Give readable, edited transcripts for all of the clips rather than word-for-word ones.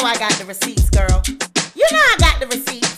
know I got the receipts, girl. You know I got the receipts.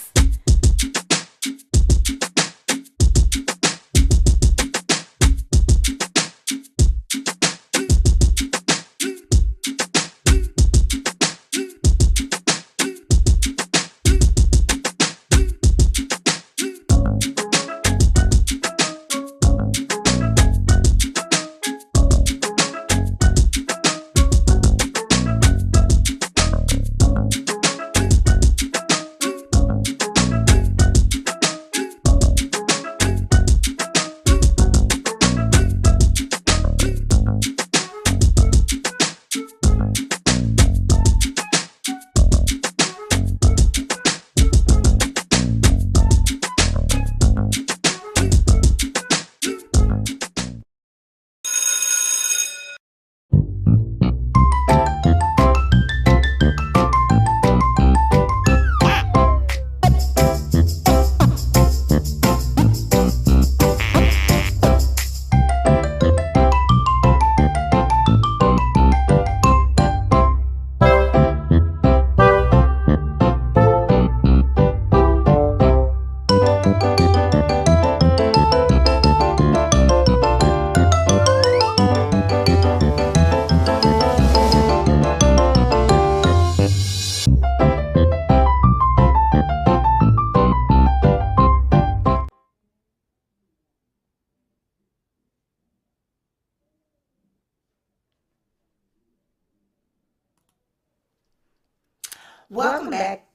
Welcome back.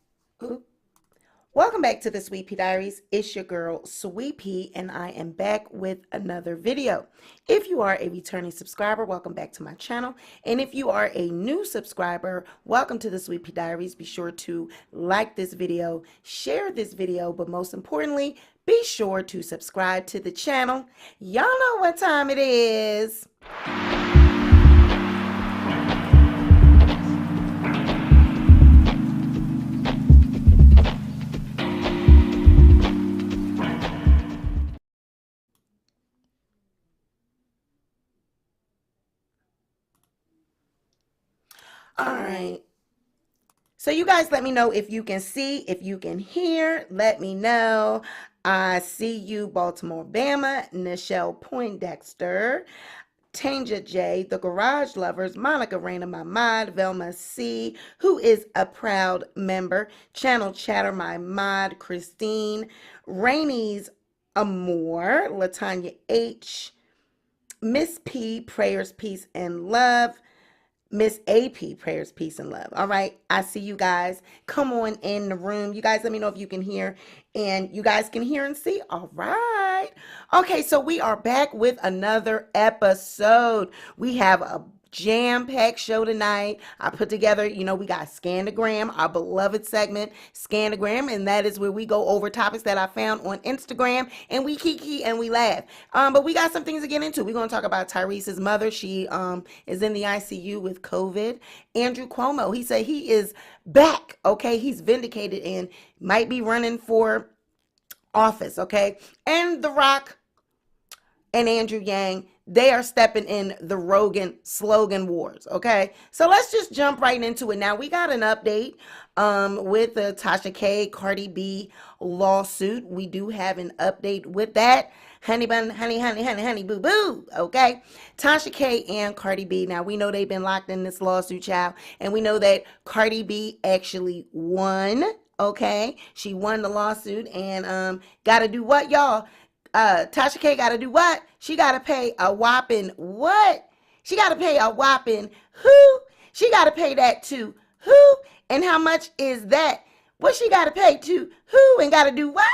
Welcome back to the Sweet Pea Diaries. It's your girl, Sweet Pea, and I am back with another video. If you are a returning subscriber, welcome back to my channel. And if you are a new subscriber, welcome to the Sweet Pea Diaries. Be sure to like this video, share this video, but most importantly, be sure to subscribe to the channel. Y'all know what time it is. All right. So you guys let me know if you can see, if you can hear. Let me know. I see you, Baltimore, Bama, Nichelle Poindexter, Tanja J, The Garage Lovers, Monica Rona, my mod, Velma C, who is a proud member, Channel Chatter, my mod, Christine, Rainey's Amore, Latanya H, Miss P, Prayers, Peace, and Love, Miss AP, Prayers, Peace, and Love. All right, I see you guys. Come on in the room. You guys let me know if you can hear, and you guys can hear and see. All right. Okay, so we are back with another episode. We have a jam-packed show tonight. I put together, we got Scandagram, our beloved segment, Scandagram, and that is where we go over topics that I found on Instagram, and we kiki and we laugh. But we got some things to get into. We're going to talk about Tyrese's mother. She is in the ICU with COVID. Andrew Cuomo, he said he is back, okay? He's vindicated and might be running for office, okay? And The Rock and Andrew Yang, they are stepping in the Rogan slogan wars, okay? So let's just jump right into it. Now, we got an update with the Tasha K, CardiB lawsuit. We do have an update with that. Honey bun, honey, boo, boo, okay? Tasha K and CardiB, now we know they've been locked in this lawsuit, child, and we know that CardiB actually won, okay? She won the lawsuit and got to do what, y'all? Tasha K got to do what? She got to pay a whopping what? She got to pay a whopping who? She got to pay that to who? And how much is that? What she got to pay to who and got to do what?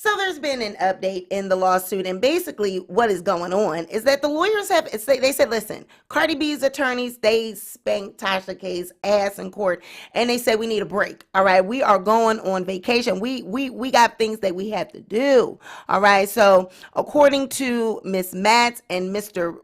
So there's been an update in the lawsuit, and basically what is going on is that the lawyers have, they said, listen, Cardi B's attorneys, they spanked Tasha K's ass in court, and they said we need a break. All right, we are going on vacation. We got things that we have to do. All right, so according to Miss Matz and Mr.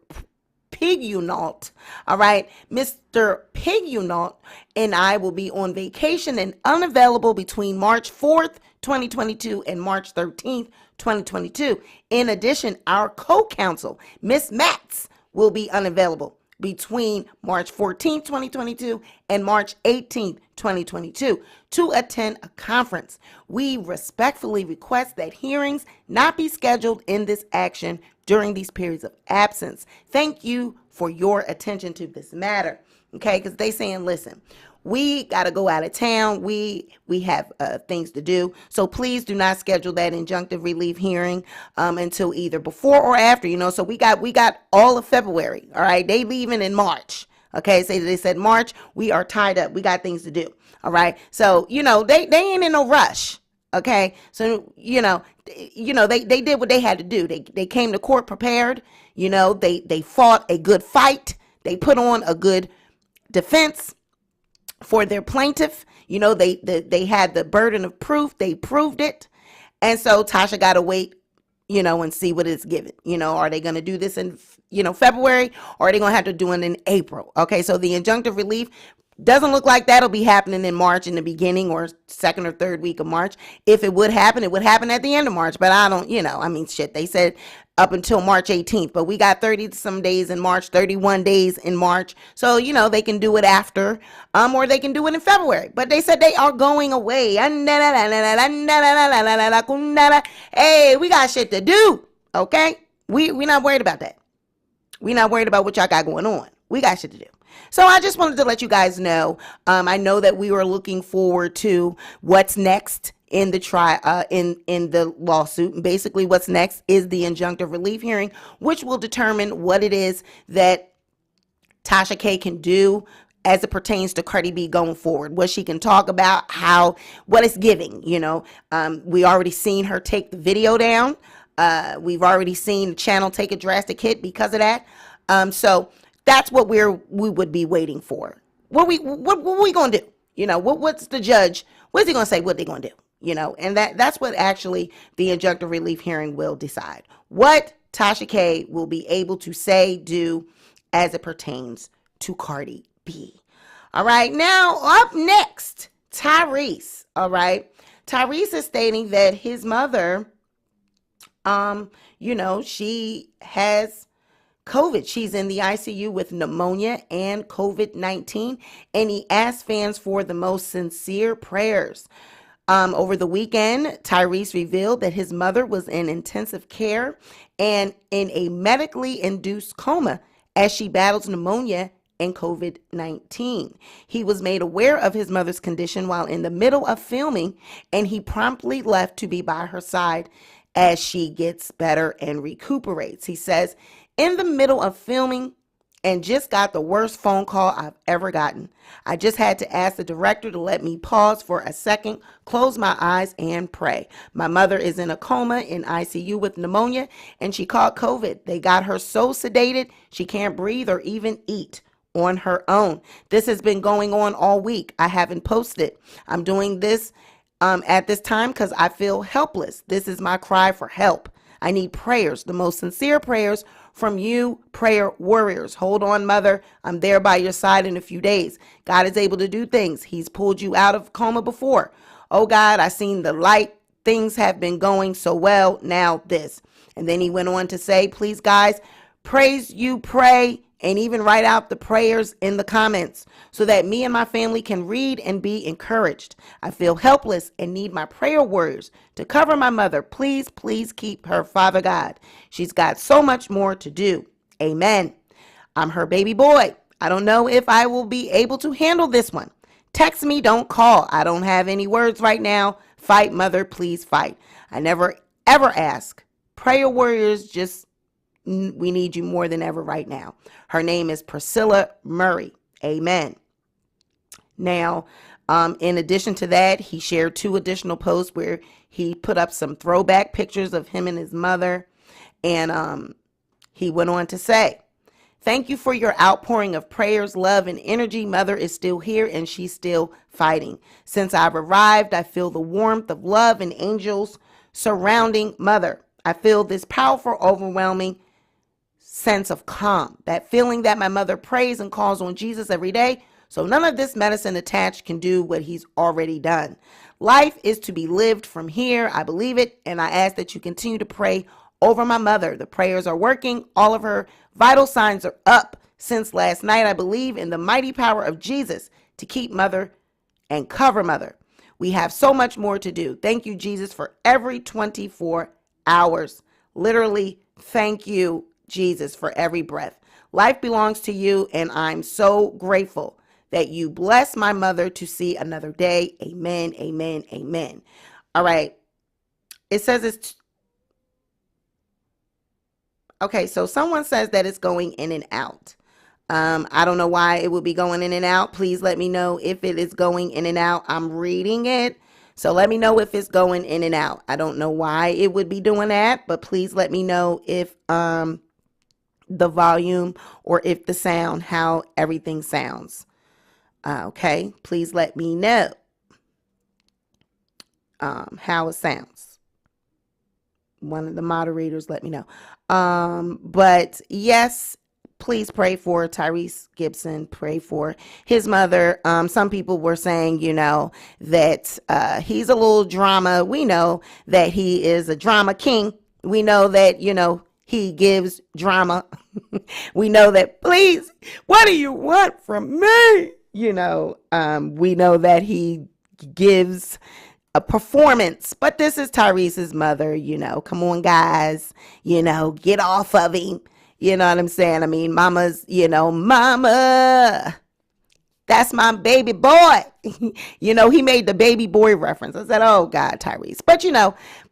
Pigunault, all right, Mr. Pigunault and I will be on vacation and unavailable between March 4th, 2022 and March 13th, 2022. In addition, our co-counsel, Miss Matz, will be unavailable between March 14th, 2022 and March 18th, 2022 to attend a conference. We respectfully request that hearings not be scheduled in this action during these periods of absence. Thank you for your attention to this matter. Okay, because they saying, listen, we got to go out of town. We have things to do. So please do not schedule that injunctive relief hearing until either before or after, So we got all of February. All right. They leaving in March. Okay. So they said March, we are tied up. We got things to do. All right. So, they ain't in no rush. Okay. So, they did what they had to do. They came to court prepared. They fought a good fight. They put on a good defense for their plaintiff. They had the burden of proof. They proved it. And so Tasha got to wait, and see what it's given. Are they going to do this in, February, or are they going to have to do it in April? Okay. So the injunctive relief doesn't look like that'll be happening in March, in the beginning or second or third week of March. If it would happen at the end of March. But I don't, they said up until March 18th. But we got 30 some days in March, 31 days in March. So, they can do it after, or they can do it in February. But they said they are going away. Hey, we got shit to do. Okay? We're not worried about that. We're not worried about what y'all got going on. We got shit to do. So I just wanted to let you guys know. I know that we were looking forward to what's next in the in the lawsuit. And basically, what's next is the injunctive relief hearing, which will determine what it is that Tasha K can do as it pertains to Cardi B going forward. What she can talk about, what it's giving. We already seen her take the video down. We've already seen the channel take a drastic hit because of that. So that's what we would be waiting for. What we gonna do? What's the judge? What's he gonna say? What they gonna do? And that's what actually the injunctive relief hearing will decide. What Tasha K will be able to say, do, as it pertains to Cardi B. All right. Now up next, Tyrese. All right. Tyrese is stating that his mother, she has COVID. She's in the ICU with pneumonia and COVID-19, and he asked fans for the most sincere prayers. Over the weekend, Tyrese revealed that his mother was in intensive care and in a medically induced coma as she battles pneumonia and COVID-19. He was made aware of his mother's condition while in the middle of filming, and he promptly left to be by her side as she gets better and recuperates. He says, in the middle of filming and just got the worst phone call I've ever gotten. I just had to ask the director to let me pause for a second, close my eyes, and pray. My mother is in a coma in ICU with pneumonia, and she caught COVID. They got her so sedated, she can't breathe or even eat on her own. This has been going on all week. I haven't posted. I'm doing this at this time because I feel helpless. This is my cry for help. I need prayers, the most sincere prayers from you, prayer warriors. Hold on, mother. I'm there by your side in a few days. God is able to do things. He's pulled you out of coma before. Oh, God, I seen the light. Things have been going so well. Now this. And then he went on to say, please, guys, pray, and even write out the prayers in the comments so that me and my family can read and be encouraged. I feel helpless and need my prayer warriors to cover my mother. Please, please keep her, Father God. She's got so much more to do. Amen. I'm her baby boy. I don't know if I will be able to handle this one. Text me, don't call. I don't have any words right now. Fight, mother, please fight. I never, ever ask. Prayer warriors, we need you more than ever right now. Her name is Priscilla Murray. Amen. Now, In addition to that, he shared 2 additional posts where he put up some throwback pictures of him and his mother. And he went on to say, "Thank you for your outpouring of prayers, love, and energy. Mother is still here and she's still fighting. Since I've arrived, I feel the warmth of love and angels surrounding Mother. I feel this powerful, overwhelming sense of calm. That feeling that my mother prays and calls on Jesus every day. So none of this medicine attached can do what he's already done. Life is to be lived from here. I believe it. And I ask that you continue to pray over my mother. The prayers are working. All of her vital signs are up since last night. I believe in the mighty power of Jesus to keep Mother and cover Mother. We have so much more to do. Thank you, Jesus, for every 24 hours. Literally, thank you, Jesus, for every breath. Life belongs to you, and I'm so grateful that you bless my mother to see another day. Amen, amen, amen." All right. It says it's... Okay, so someone says that it's going in and out. I don't know why it would be going in and out. Please let me know if it is going in and out. I'm reading it. So let me know if it's going in and out. I don't know why it would be doing that, but please let me know if the volume or if the sound, how everything sounds. Okay, please let me know how it sounds. One of the moderators let me know. But yes, please pray for Tyrese Gibson. Pray for his mother. Some people were saying, that he's a little drama. We know that he is a drama king. We know that, he gives drama. We know that, please, what do you want from me? We know that he gives a performance, but this is Tyrese's mother, come on, guys, get off of him. You know what I'm saying? I mean, mama's, mama, that's my baby boy. He made the baby boy reference. I said, oh God, Tyrese. But,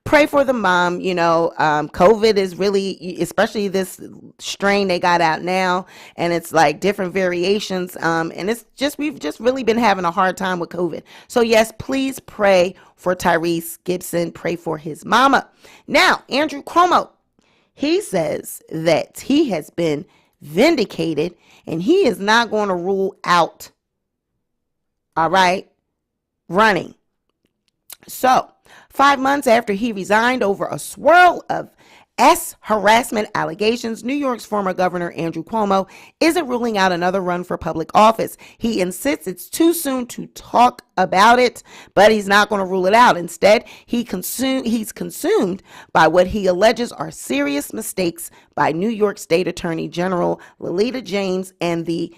pray for the mom. COVID is really, especially this strain they got out now, and it's like different variations. And it's just, we've just really been having a hard time with COVID. So yes, please pray for Tyrese Gibson. Pray for his mama. Now, Andrew Cuomo, he says that he has been vindicated and he is not going to rule out, all right, running. So 5 months after he resigned over a swirl of harassment allegations, New York's former governor Andrew Cuomo isn't ruling out another run for public office. He insists it's too soon to talk about it, but he's not going to rule it out. Instead, he's consumed by what he alleges are serious mistakes by New York State Attorney General Letitia James and the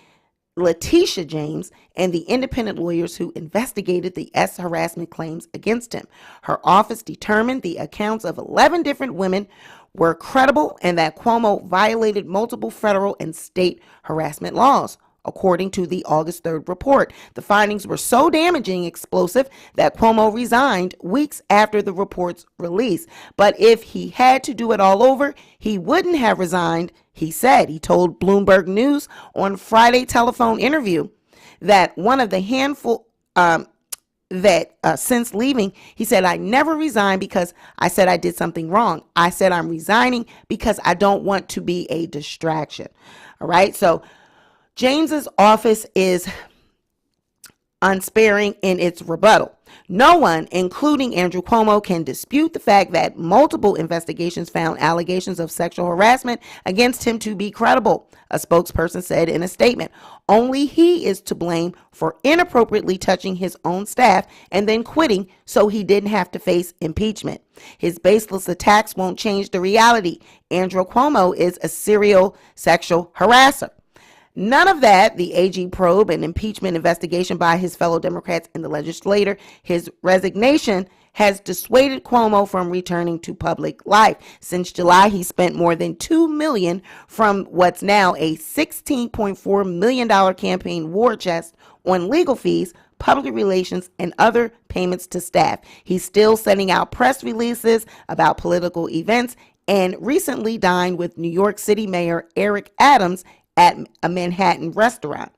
independent lawyers who investigated the harassment claims against him. Her office determined the accounts of 11 different women were credible and that Cuomo violated multiple federal and state harassment laws. According to the August 3rd report, the findings were so damaging, explosive, that Cuomo resigned weeks after the report's release. But if he had to do it all over, he wouldn't have resigned, he said. He told Bloomberg News on Friday telephone interview that one of the handful since leaving, he said, I never resigned because I said I did something wrong. I said I'm resigning because I don't want to be a distraction. All right. So James's office is unsparing in its rebuttal. No one, including Andrew Cuomo, can dispute the fact that multiple investigations found allegations of sexual harassment against him to be credible, a spokesperson said in a statement. Only he is to blame for inappropriately touching his own staff and then quitting so he didn't have to face impeachment. His baseless attacks won't change the reality. Andrew Cuomo is a serial sexual harasser. None of that, the AG probe and impeachment investigation by his fellow Democrats in the legislature, his resignation has dissuaded Cuomo from returning to public life. Since July, he spent more than $2 million from what's now a $16.4 million campaign war chest on legal fees, public relations, and other payments to staff. He's still sending out press releases about political events and recently dined with New York City Mayor Eric Adams at a Manhattan restaurant.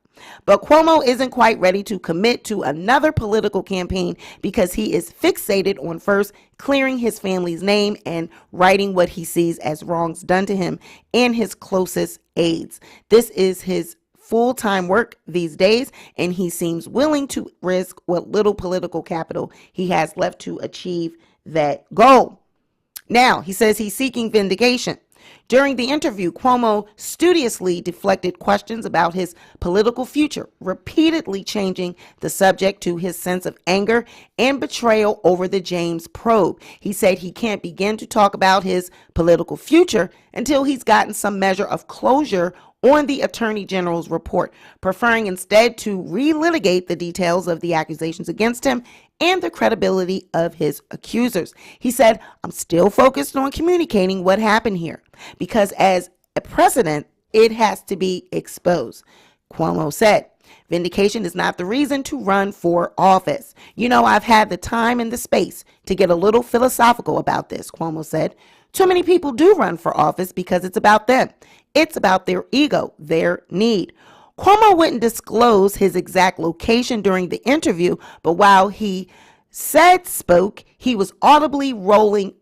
But Cuomo isn't quite ready to commit to another political campaign because he is fixated on first clearing his family's name and righting what he sees as wrongs done to him and his closest aides. This is his full-time work these days, and he seems willing to risk what little political capital he has left to achieve that goal. Now, he says he's seeking vindication. During the interview, Cuomo studiously deflected questions about his political future, repeatedly changing the subject to his sense of anger and betrayal over the James probe. He said he can't begin to talk about his political future until he's gotten some measure of closure on the Attorney General's report, preferring instead to relitigate the details of the accusations against him and the credibility of his accusers. He said, I'm still focused on communicating what happened here because as a precedent, it has to be exposed. Cuomo said, vindication is not the reason to run for office. You know, I've had the time and the space to get a little philosophical about this, Cuomo said. Too many people do run for office because it's about them. It's about their ego, their need. Cuomo wouldn't disclose his exact location during the interview, but while he spoke, he was audibly rolling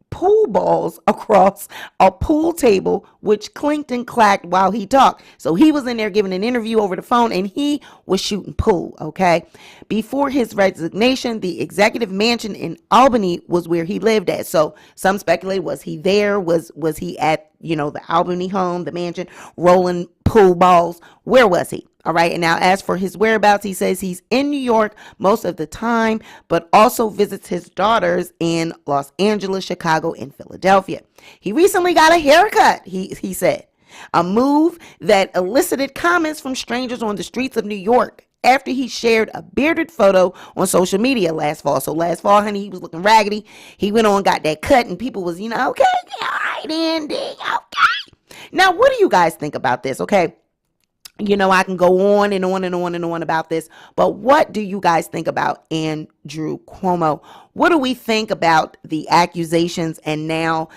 pool balls across a pool table, which clinked and clacked while he talked. So he was in there giving an interview over the phone and he was shooting pool, okay? Before his resignation, the executive mansion in Albany was where he lived at. So some speculate, was he there? Was he at, the Albany home, the mansion, rolling pool balls? Where was he? All right. And now as for his whereabouts, he says he's in New York most of the time, but also visits his daughters in Los Angeles, Chicago, and Philadelphia. He recently got a haircut, he said, a move that elicited comments from strangers on the streets of New York after he shared a bearded photo on social media last fall. So last fall, honey, he was looking raggedy. He went on, got that cut, and people was, okay, all right, Andy, okay. Now, what do you guys think about this? Okay. I can go on and on and on and on about this, but what do you guys think about Andrew Cuomo? What do we think about the accusations and now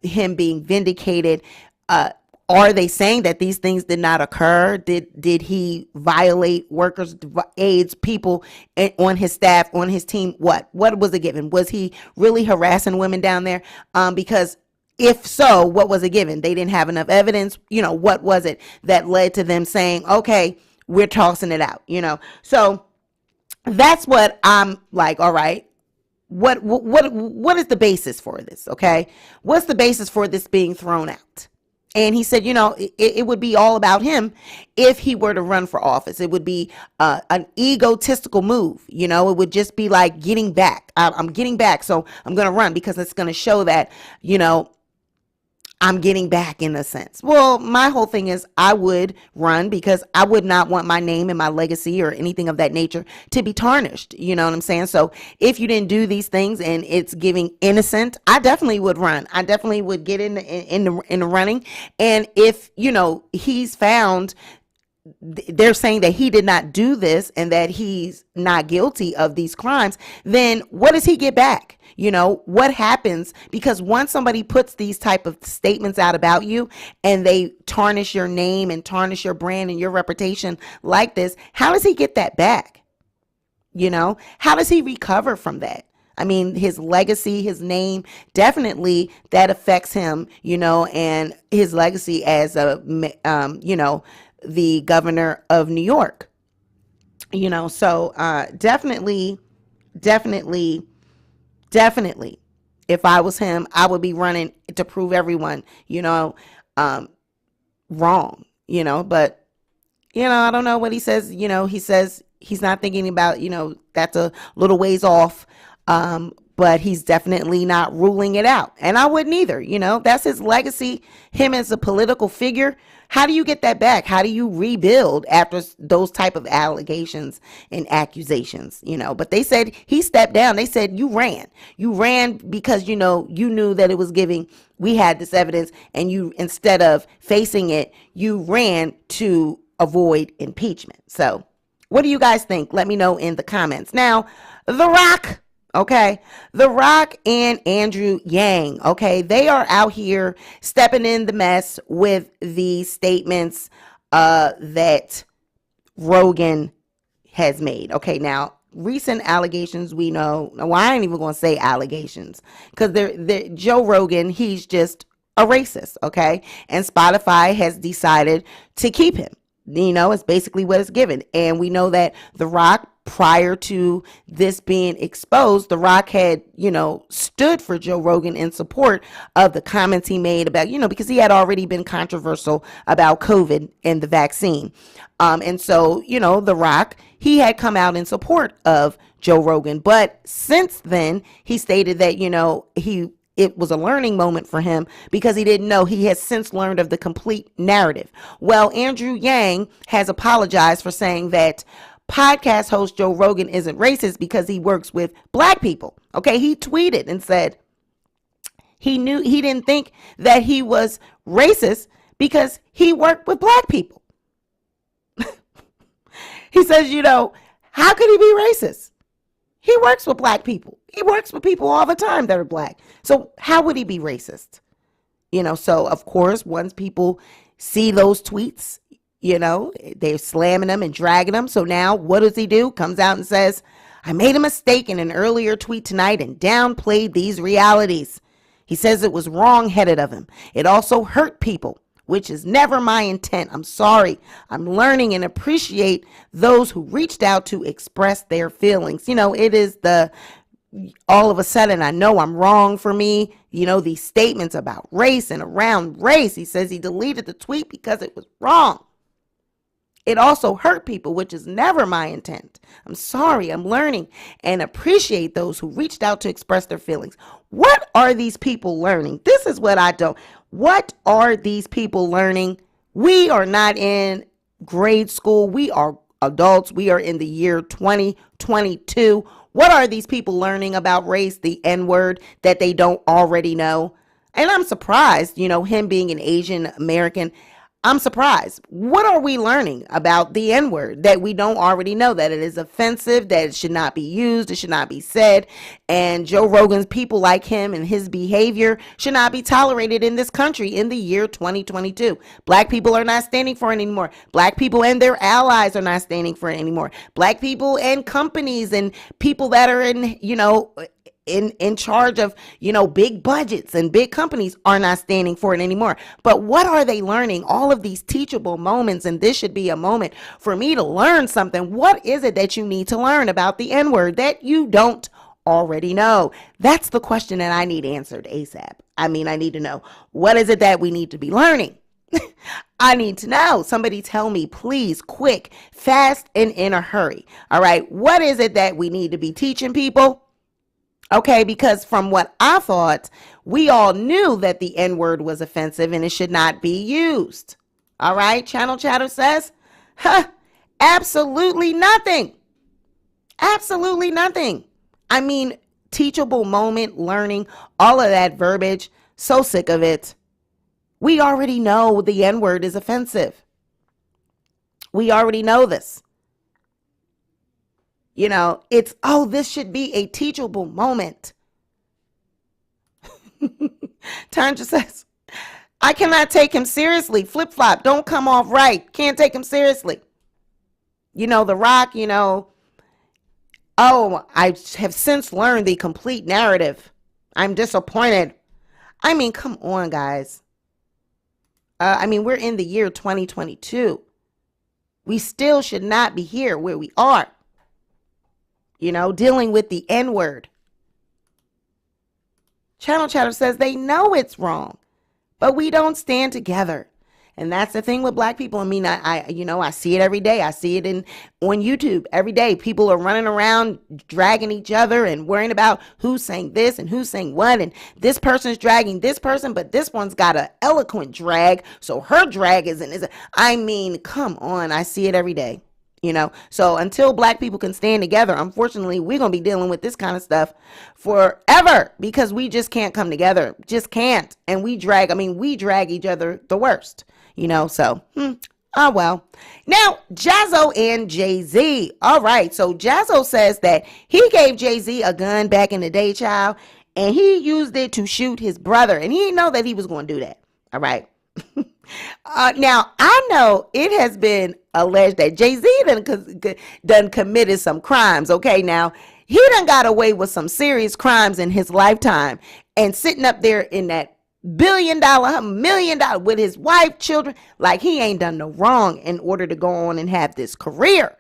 him being vindicated? Are they saying that these things did not occur? Did he violate workers, aides, people on his staff, on his team? What was it given? Was he really harassing women down there? Because if so, what was it given? They didn't have enough evidence. What was it that led to them saying, okay, we're tossing it out, So that's what I'm like, all right, what is the basis for this? Okay. What's the basis for this being thrown out? And he said, it would be all about him if he were to run for office. It would be an egotistical move. It would just be like getting back. I'm getting back. So I'm going to run because it's going to show that, I'm getting back in a sense. Well, my whole thing is I would run because I would not want my name and my legacy or anything of that nature to be tarnished. You know what I'm saying? So if you didn't do these things and it's giving innocent, I definitely would run. I definitely would get in the running. And if, he's found, they're saying that he did not do this and that he's not guilty of these crimes, then what does he get back? What happens? Because once somebody puts these type of statements out about you and they tarnish your name and tarnish your brand and your reputation like this, how does he get that back? How does he recover from that? I mean, his legacy, his name, definitely that affects him, and his legacy as the governor of New York, so definitely, if I was him, I would be running to prove everyone, wrong, but, I don't know what he says. He says he's not thinking about, that's a little ways off. But he's definitely not ruling it out. And I wouldn't either. That's his legacy, him as a political figure. How do you get that back? How do you rebuild after those type of allegations and accusations? But they said he stepped down. They said you ran because, you knew that it was giving. We had this evidence and you, instead of facing it, you ran to avoid impeachment. So what do you guys think? Let me know in the comments. Now, The Rock. Okay, The Rock and Andrew Yang, okay, they are out here stepping in the mess with the statements that Rogan has made. Okay, now recent allegations we know. Well, I ain't even going to say allegations because they're Joe Rogan. He's just a racist. Okay, and Spotify has decided to keep him. It's basically what it's given, and we know that The Rock, prior to this being exposed, The Rock had, stood for Joe Rogan in support of the comments he made about, because he had already been controversial about COVID and the vaccine. And so, The Rock, he had come out in support of Joe Rogan. But since then, he stated that, it was a learning moment for him because he didn't know. He has since learned of the complete narrative. Well, Andrew Yang has apologized for saying that podcast host Joe Rogan isn't racist because he works with black people. Okay, he tweeted and said he didn't think that he was racist because he worked with black people. He says, how could he be racist? He works with black people. He works with people all the time that are black. So how would he be racist? So of course, once people see those tweets, they're slamming them and dragging them. So now what does he do? Comes out and says, I made a mistake in an earlier tweet tonight and downplayed these realities. He says it was wrong-headed of him. It also hurt people, which is never my intent. I'm sorry. I'm learning and appreciate those who reached out to express their feelings. It is all of a sudden, I know I'm wrong for me. These statements about race and around race. He says he deleted the tweet because it was wrong. It also hurt people, which is never my intent. I'm sorry. I'm learning and appreciate those who reached out to express their feelings. What are these people learning? This is what I don't. What are these people learning? We are not in grade school. We are adults. We are in the year 2022. What are these people learning about race, the N-word, that they don't already know? And I'm surprised, him being an Asian American, I'm surprised. What are we learning about the N-word that we don't already know? That it is offensive, that it should not be used, it should not be said. And Joe Rogan's people like him and his behavior should not be tolerated in this country in the year 2022. Black people are not standing for it anymore. Black people and their allies are not standing for it anymore. Black people and companies and people that are in charge of, big budgets and big companies are not standing for it anymore. But what are they learning? All of these teachable moments, and this should be a moment for me to learn something. What is it that you need to learn about the N-word that you don't already know? That's the question that I need answered ASAP. I need to know, what is it that we need to be learning? I need to know. Somebody tell me, please, quick, fast, and in a hurry. All right. What is it that we need to be teaching people? Okay, because from what I thought, we all knew that the N-word was offensive and it should not be used. All right, Channel Chatter says, absolutely nothing. Absolutely nothing. Teachable moment, learning, all of that verbiage, so sick of it. We already know the N-word is offensive. We already know this. This should be a teachable moment. Tanja says, I cannot take him seriously. Flip flop, don't come off right. Can't take him seriously. The Rock, I have since learned the complete narrative. I'm disappointed. Come on, guys. We're in the year 2022. We still should not be here where we are. Dealing with the N-word. Channel Chatter says they know it's wrong, but we don't stand together. And that's the thing with black people. I see it every day. I see it on YouTube every day. People are running around dragging each other and worrying about who's saying this and who's saying what. And this person's dragging this person, but this one's got an eloquent drag. So her drag come on. I see it every day. So until black people can stand together, unfortunately, we're going to be dealing with this kind of stuff forever because we just can't come together. Just can't. And we drag each other the worst, oh, well. Now, Jaz-O and Jay-Z. All right. So Jaz-O says that he gave Jay-Z a gun back in the day, child, and he used it to shoot his brother. And he didn't know that he was going to do that. All right. Now, I know it has been alleged that Jay-Z done committed some crimes, okay? Now, he done got away with some serious crimes in his lifetime and sitting up there in that $1 million with his wife, children, like he ain't done no wrong in order to go on and have this career.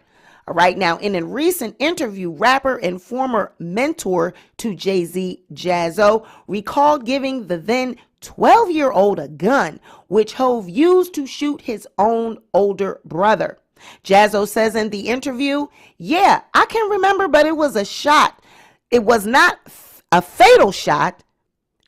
All right, now in a recent interview, rapper and former mentor to Update-Jaz-O recalled giving the then 12-year-old a gun, which Hov used to shoot his own older brother. Jaz-O says in the interview, yeah, I can remember, but it was a shot. It was not a fatal shot.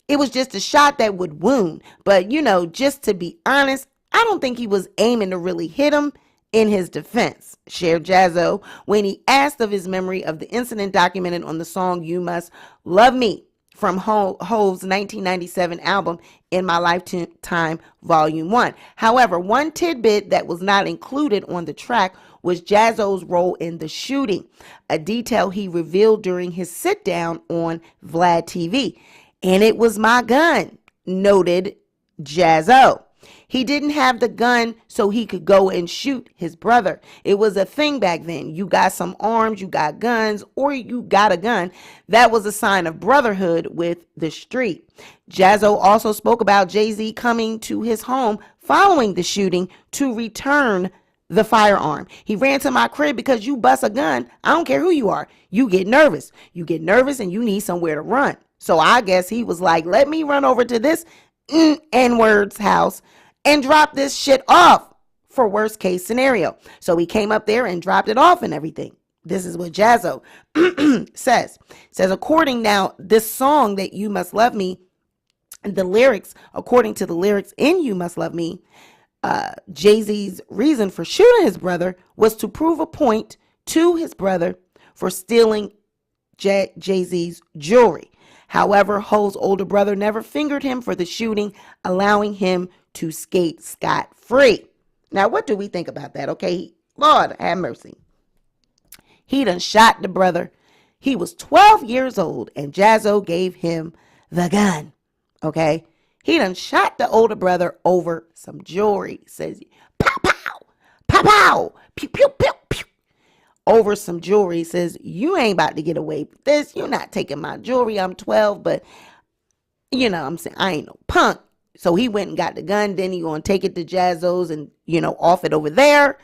It was just a shot that would wound. But, just to be honest, I don't think he was aiming to really hit him. In his defense, shared Jaz-O when he asked of his memory of the incident documented on the song You Must Love Me from Hov's 1997 album In My Lifetime Volume 1. However, one tidbit that was not included on the track was Jaz-O's role in the shooting, a detail he revealed during his sit down on Vlad TV. And it was my gun, noted Jaz-O. He didn't have the gun so he could go and shoot his brother. It was a thing back then. You got some arms, you got guns, or you got a gun. That was a sign of brotherhood with the street. Jaz-O also spoke about Jay-Z coming to his home following the shooting to return the firearm. He ran to my crib because you bust a gun. I don't care who you are. You get nervous. You get nervous and you need somewhere to run. So I guess he was like, let me run over to this N-word's house and drop this shit off for worst case scenario. So he came up there and dropped it off and everything. This is what Jaz-O says. Says, according now, this song that You Must Love Me, the lyrics, according to the lyrics in You Must Love Me, Jay-Z's reason for shooting his brother was to prove a point to his brother for stealing Jay-Z's jewelry. However, Hov's older brother never fingered him for the shooting, allowing him to skate scot-free. Now, what do we think about that? Okay, Lord have mercy. He done shot the brother. He was 12 years old, and Jaz-O gave him the gun. Okay, he done shot the older brother over some jewelry. Says, pow, pow, pow, pow, pew, pew, pew, pew. Over some jewelry. Says, you ain't about to get away with this. You're not taking my jewelry. I'm 12, but I'm saying I ain't no punk. So he went and got the gun. Then he gonna take it to Jaz-O's and, off it over there.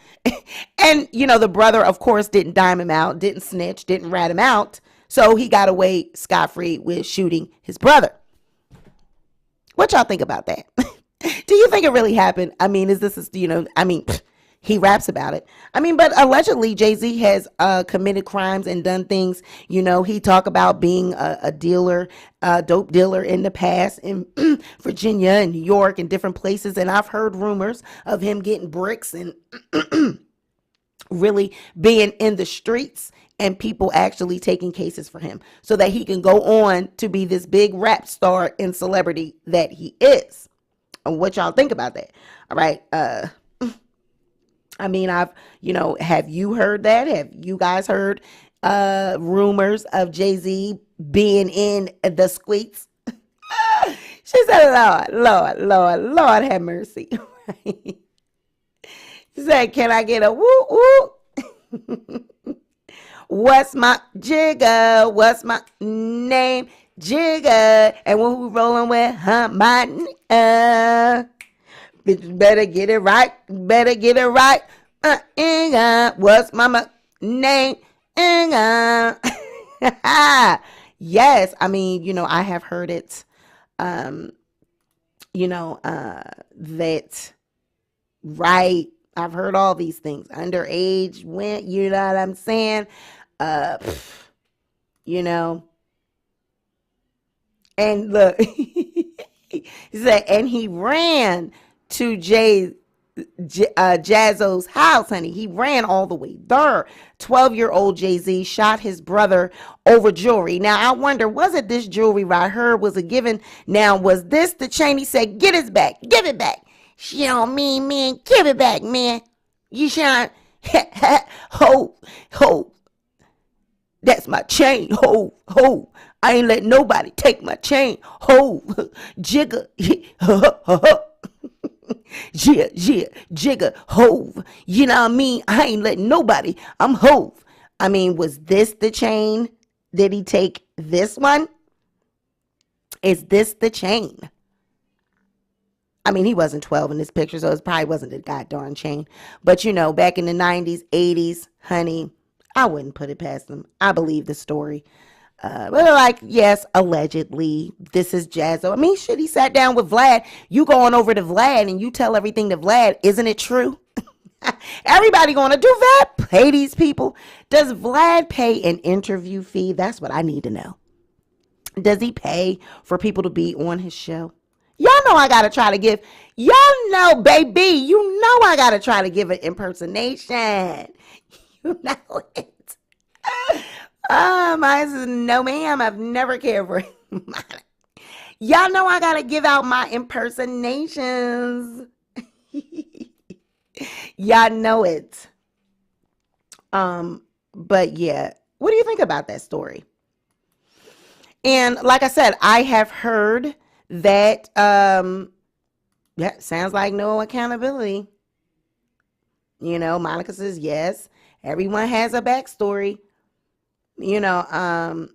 And, the brother, of course, didn't dime him out, didn't snitch, didn't rat him out. So he got away scot-free with shooting his brother. What y'all think about that? Do you think it really happened? I mean, he raps about it. But allegedly Jay-Z has committed crimes and done things. He talked about being a dealer, dope dealer in the past in Virginia and New York and different places. And I've heard rumors of him getting bricks and really being in the streets and people actually taking cases for him so that he can go on to be this big rap star and celebrity that he is. And what y'all think about that? All right. Have you heard that? Have you guys heard rumors of Jay-Z being in the squeaks? She said, Lord have mercy. She said, can I get a woo woo? What's my jigger? What's my name? Jigger. And when we rolling with my bitch, better get it right. Better get it right. What's my name? Yes, I have heard it. That right. I've heard all these things. Underage went, you know what I'm saying? And look, he said, and he ran to Jaz-O's house, honey. He ran all the way there. 12-year-old Jay-Z shot his brother over jewelry. Now, I wonder, was it this jewelry right here? Was it given? Now, was this the chain? He said, get his back. Give it back. She don't mean, man. Give it back, man. You shine. Ho. That's my chain. Ho. I ain't let nobody take my chain. Ho. Jigger. Yeah, yeah, Jigga, Hove. You know what I mean? I ain't letting nobody. I'm Hove. I mean, was this the chain? Did he take this one? Is this the chain? I mean, he wasn't 12 in this picture, so it probably wasn't a goddamn chain. But you know, back in the 90s, 80s, honey, I wouldn't put it past them. I believe the story. But like, yes, allegedly, this is Jaz-O. I mean, shit, he sat down with Vlad. You going over to Vlad and you tell everything to Vlad. Isn't it true? Everybody going to do Vlad pay these people? Does Vlad pay an interview fee? That's what I need to know. Does he pay for people to be on his show? Y'all know I got to try to give. Y'all know, baby, you know I got to try to give an impersonation. You know it. Mine says, no, ma'am, I've never cared for him. Y'all know I got to give out my impersonations. Y'all know it. But yeah, what do you think about that story? And like I said, I have heard that that sounds like no accountability. You know, Monica says yes. Everyone has a backstory. You know,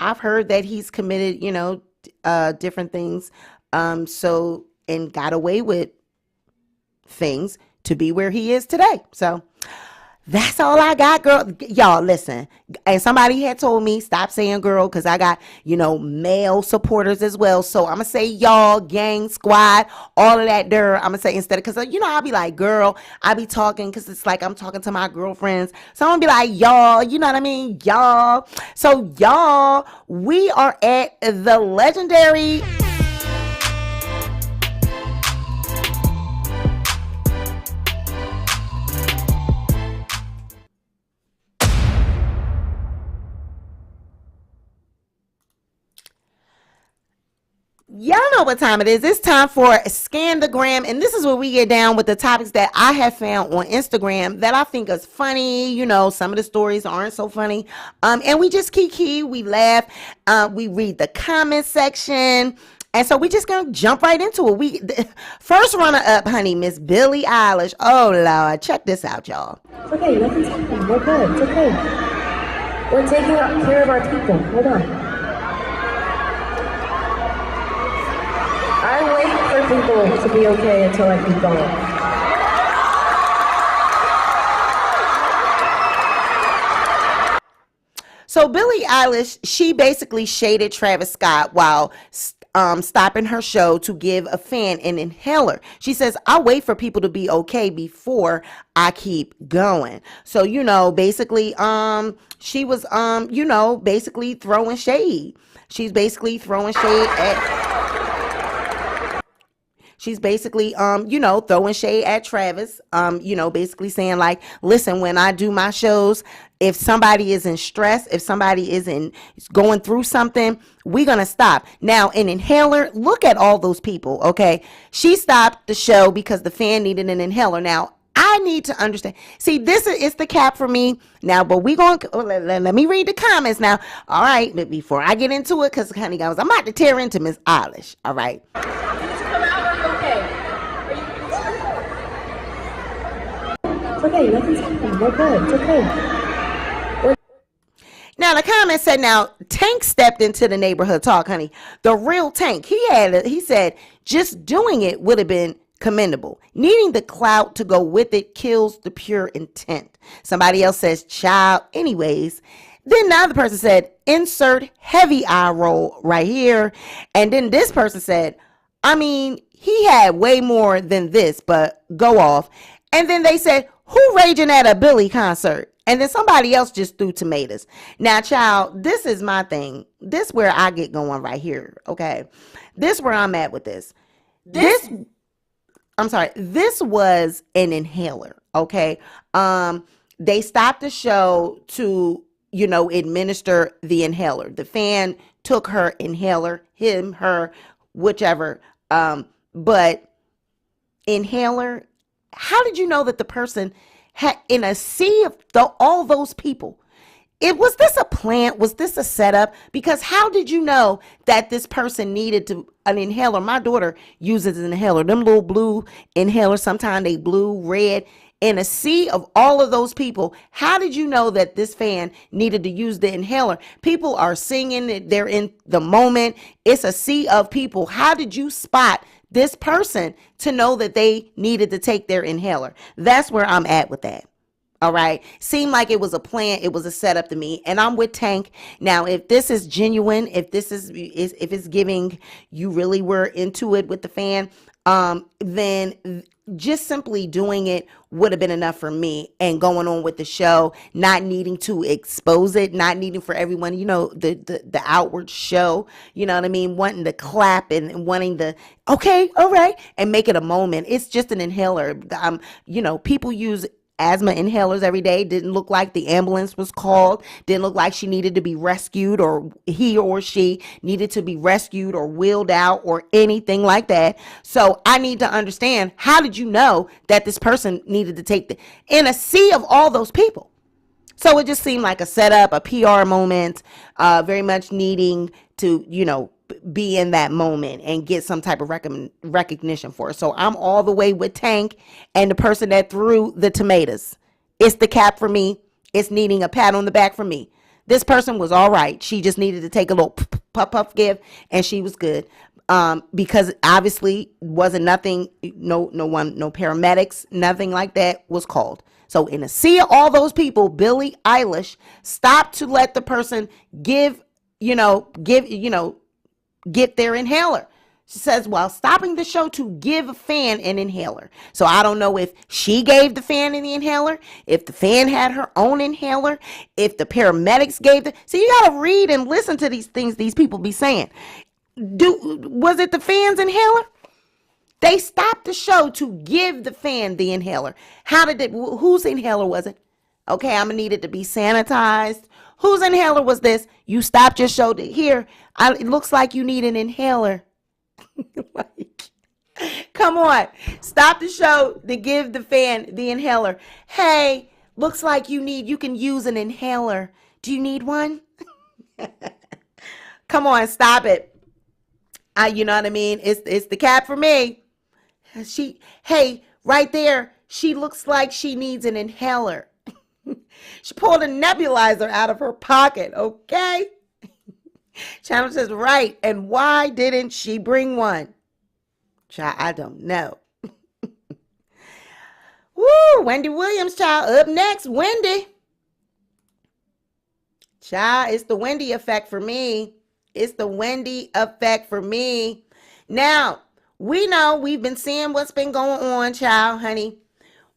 I've heard that he's committed, you know, different things. So and got away with things to be where he is today. So that's all I got, girl. Y'all, listen. And somebody had told me, stop saying girl, because I got, you know, male supporters as well. So I'm going to say y'all, gang, squad, all of that dirt. I'm going to say instead of, because, you know, I'll be like, girl, I be talking because it's like I'm talking to my girlfriends. So I'm going to be like, y'all, you know what I mean? Y'all. So y'all, we are at the legendary... Y'all know what time it is. It's time for Scandagram, and this is where we get down with the topics that I have found on Instagram that I think is funny. You know, some of the stories aren't so funny, and we just kiki, we laugh, we read the comment section, and so we just gonna jump right into it. First runner up, honey, Miss Billie Eilish. Oh Lord, check this out, y'all. It's okay, nothing's happening. We're good. It's okay. We're taking care of our people. Hold on. I wait for people to be okay until I keep going. So Billie Eilish, she basically shaded Travis Scott while stopping her show to give a fan an inhaler. She says, I wait for people to be okay before I keep going. So, you know, basically, she was, you know, basically throwing shade. She's basically throwing shade at... She's basically, you know, throwing shade at Travis, you know, basically saying like, listen, when I do my shows, if somebody is in stress, if somebody is going through something, we're going to stop. Now, an inhaler, look at all those people, okay? She stopped the show because the fan needed an inhaler. Now, I need to understand. See, this is the cap for me now, but we going to, let me read the comments now. All right, but before I get into it, because honey guys, I'm about to tear into Miss Eilish, all right? It's okay, nothing's happening. We're good. It's okay. Now the comment said, now Tank stepped into the neighborhood talk, honey. The real Tank. He said just doing it would have been commendable. Needing the clout to go with it kills the pure intent. Somebody else says, child. Anyways, then the other person said, insert heavy eye roll right here. And then this person said, I mean, he had way more than this, but go off. And then they said, who raging at a Billy concert? And then somebody else just threw tomatoes. Now, child, this is my thing. This where I get going right here, okay? This where I'm at with this. This was an inhaler, okay? They stopped the show to, you know, administer the inhaler. The fan took her inhaler, him, her, whichever. But inhaler, how did you know that the person had, in a sea of all those people, Was this a plant? Was this a setup? Because how did you know that this person needed an inhaler? My daughter uses an inhaler. Them little blue inhalers, sometimes they blue, red. In a sea of all of those people, how did you know that this fan needed to use the inhaler? People are singing, they're in the moment. It's a sea of people. How did you spot this person to know that they needed to take their inhaler? That's where I'm at with that. All right. Seemed like it was a plan. It was a setup to me. And I'm with Tank. Now, if this is genuine, if it's giving you really were into it with the fan, then just simply doing it would have been enough for me, and going on with the show, not needing to expose it, not needing for everyone, the outward show, you know what I mean? Wanting to clap and wanting to, okay, all right, and make it a moment. It's just an inhaler. People use asthma inhalers every day. Didn't look like the ambulance was called. Didn't look like she needed to be rescued, or he or she needed to be rescued or wheeled out or anything like that. So I need to understand, how did you know that this person needed to take in a sea of all those people? So it just seemed like a setup, a PR moment, very much needing to, be in that moment and get some type of recognition for it. So I'm all the way with Tank and the person that threw the tomatoes. It's the cap for me. It's needing a pat on the back for me. This person was all right. She just needed to take a little puff give, and she was good. Because obviously wasn't nothing, no paramedics, nothing like that was called. So in a sea of all those people, Billie Eilish stopped to let the person get their inhaler. She says, while stopping the show to give a fan an inhaler. So I don't know if she gave the fan the inhaler, if the fan had her own inhaler, if the paramedics gave the. So you got to read and listen to these things these people be saying. Was it the fan's inhaler? They stopped the show to give the fan the inhaler. Whose inhaler was it? Okay, I'm gonna need it to be sanitized. Whose inhaler was this? You stopped your show to hear. It looks like you need an inhaler. Come on. Stop the show to give the fan the inhaler. Hey, looks like you can use an inhaler. Do you need one? Come on, stop it. You know what I mean? It's the cap for me. Hey, right there, she looks like she needs an inhaler. She pulled a nebulizer out of her pocket, okay? Channel says, right. And why didn't she bring one? Child, I don't know. Woo, Wendy Williams, child. Up next, Wendy. Child, it's the Wendy effect for me. It's the Wendy effect for me. Now, we know we've been seeing what's been going on, child, honey.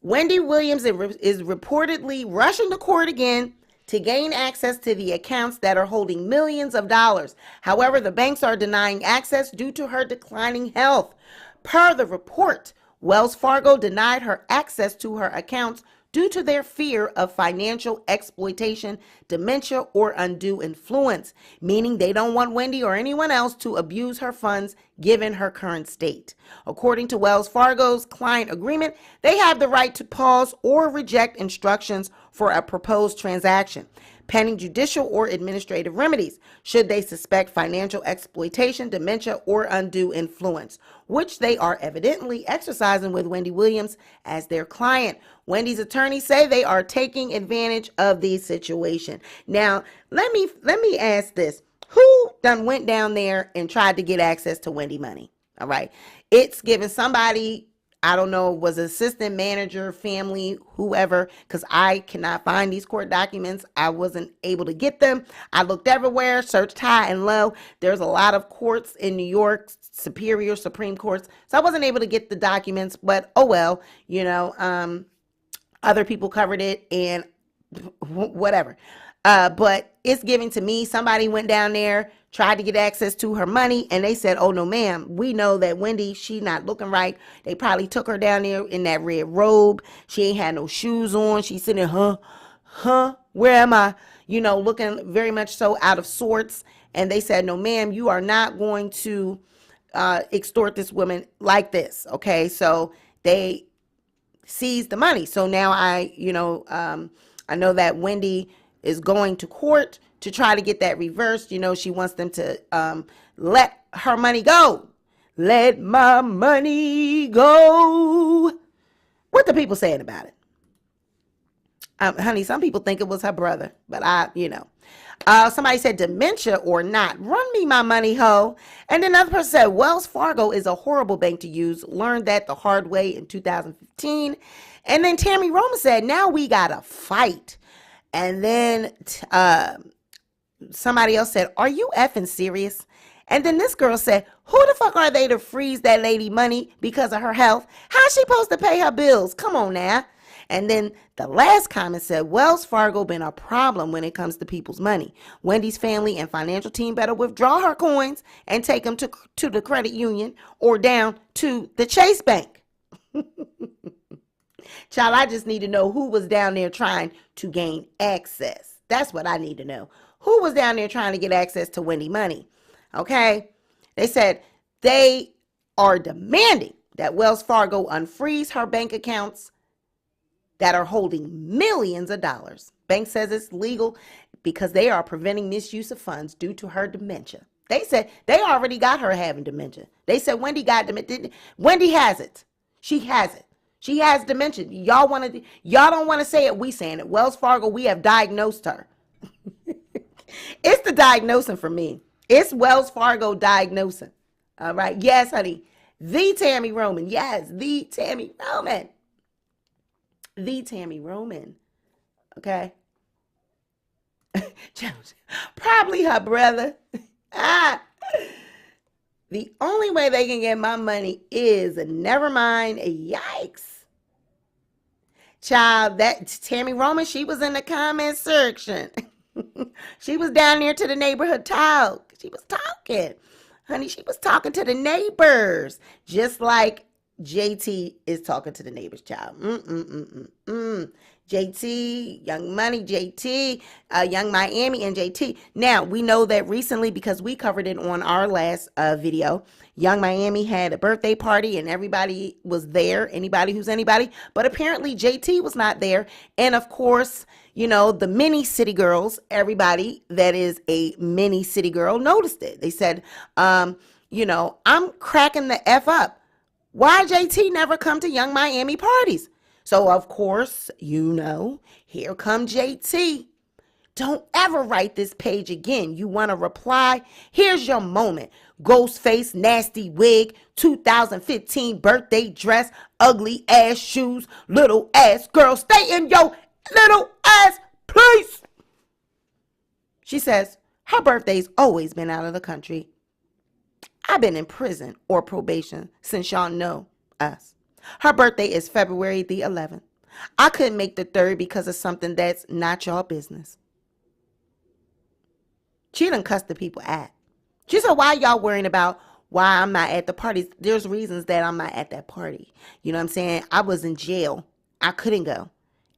Wendy Williams is reportedly rushing to court again to gain access to the accounts that are holding millions of dollars. However, the banks are denying access due to her declining health. Per the report, Wells Fargo denied her access to her accounts due to their fear of financial exploitation, dementia, or undue influence, meaning they don't want Wendy or anyone else to abuse her funds given her current state. According to Wells Fargo's client agreement, they have the right to pause or reject instructions for a proposed transaction, pending judicial or administrative remedies, should they suspect financial exploitation, dementia, or undue influence, which they are evidently exercising with Wendy Williams as their client. Wendy's attorneys say they are taking advantage of the situation. Now, let me ask this. Who done went down there and tried to get access to Wendy money? All right. It's given somebody, I don't know, was assistant manager, family, whoever, because I cannot find these court documents. I wasn't able to get them. I looked everywhere, searched high and low. There's a lot of courts in New York, Superior, Supreme Courts. So I wasn't able to get the documents, but oh well, other people covered it and whatever. But it's given to me. Somebody went down there, tried to get access to her money, and they said, oh, no, ma'am, we know that Wendy, she not looking right. They probably took her down there in that red robe. She ain't had no shoes on. She's sitting there, where am I? Looking very much so out of sorts. And they said, no, ma'am, you are not going to extort this woman like this. Okay, so they seized the money. So now I know that Wendy is going to court to try to get that reversed. You know, she wants them to let her money go. Let my money go. What the people saying about it? Honey, some people think it was her brother, but somebody said dementia or not. Run me my money, ho. And then another person said Wells Fargo is a horrible bank to use. Learned that the hard way in 2015. And then Tammy Roma said, now we got to fight. And then somebody else said, are you effing serious? And then this girl said, who the fuck are they to freeze that lady money because of her health? How's she supposed to pay her bills? Come on now. And then the last comment said, Wells Fargo been a problem when it comes to people's money. Wendy's family and financial team better withdraw her coins and take them to the credit union or down to the Chase Bank. Child, I just need to know who was down there trying to gain access. That's what I need to know. Who was down there trying to get access to Wendy money? Okay. They said they are demanding that Wells Fargo unfreeze her bank accounts that are holding millions of dollars. Bank says it's legal because they are preventing misuse of funds due to her dementia. They said they already got her having dementia. They said Wendy got dementia. Wendy has it. She has it. She has dementia. Y'all don't want to say it. We saying it. Wells Fargo, we have diagnosed her. It's the diagnosing for me. It's Wells Fargo diagnosing. All right. Yes, honey. The Tammy Roman. Yes, the Tammy Roman. The Tammy Roman. Okay. Probably her brother. The only way they can get my money is never mind. Yikes. Child, that Tammy Roman, she was in the comment section. She was down there to the neighborhood talk. She was talking. Honey, she was talking to the neighbors. Just like JT is talking to the neighbors, child. JT, Young Money, JT, Young Miami, and JT. Now, we know that recently, because we covered it on our last video, Young Miami had a birthday party and everybody was there, anybody who's anybody. But apparently JT was not there. And of course, you know, the mini city girls, everybody that is a mini city girl noticed it. They said, I'm cracking the F up. Why JT never come to Young Miami parties? So, of course, here come JT. Don't ever write this page again. You want to reply? Here's your moment. Ghost face, nasty wig, 2015 birthday dress, ugly ass shoes, little ass girl. Stay in your little ass place. She says her birthday's always been out of the country. I've been in prison or probation since y'all know us. Her birthday is February the 11th. I couldn't make the 3rd because of something that's not y'all business. She done cussed the people out. She said, why y'all worrying about why I'm not at the parties? There's reasons that I'm not at that party. You know what I'm saying? I was in jail. I couldn't go.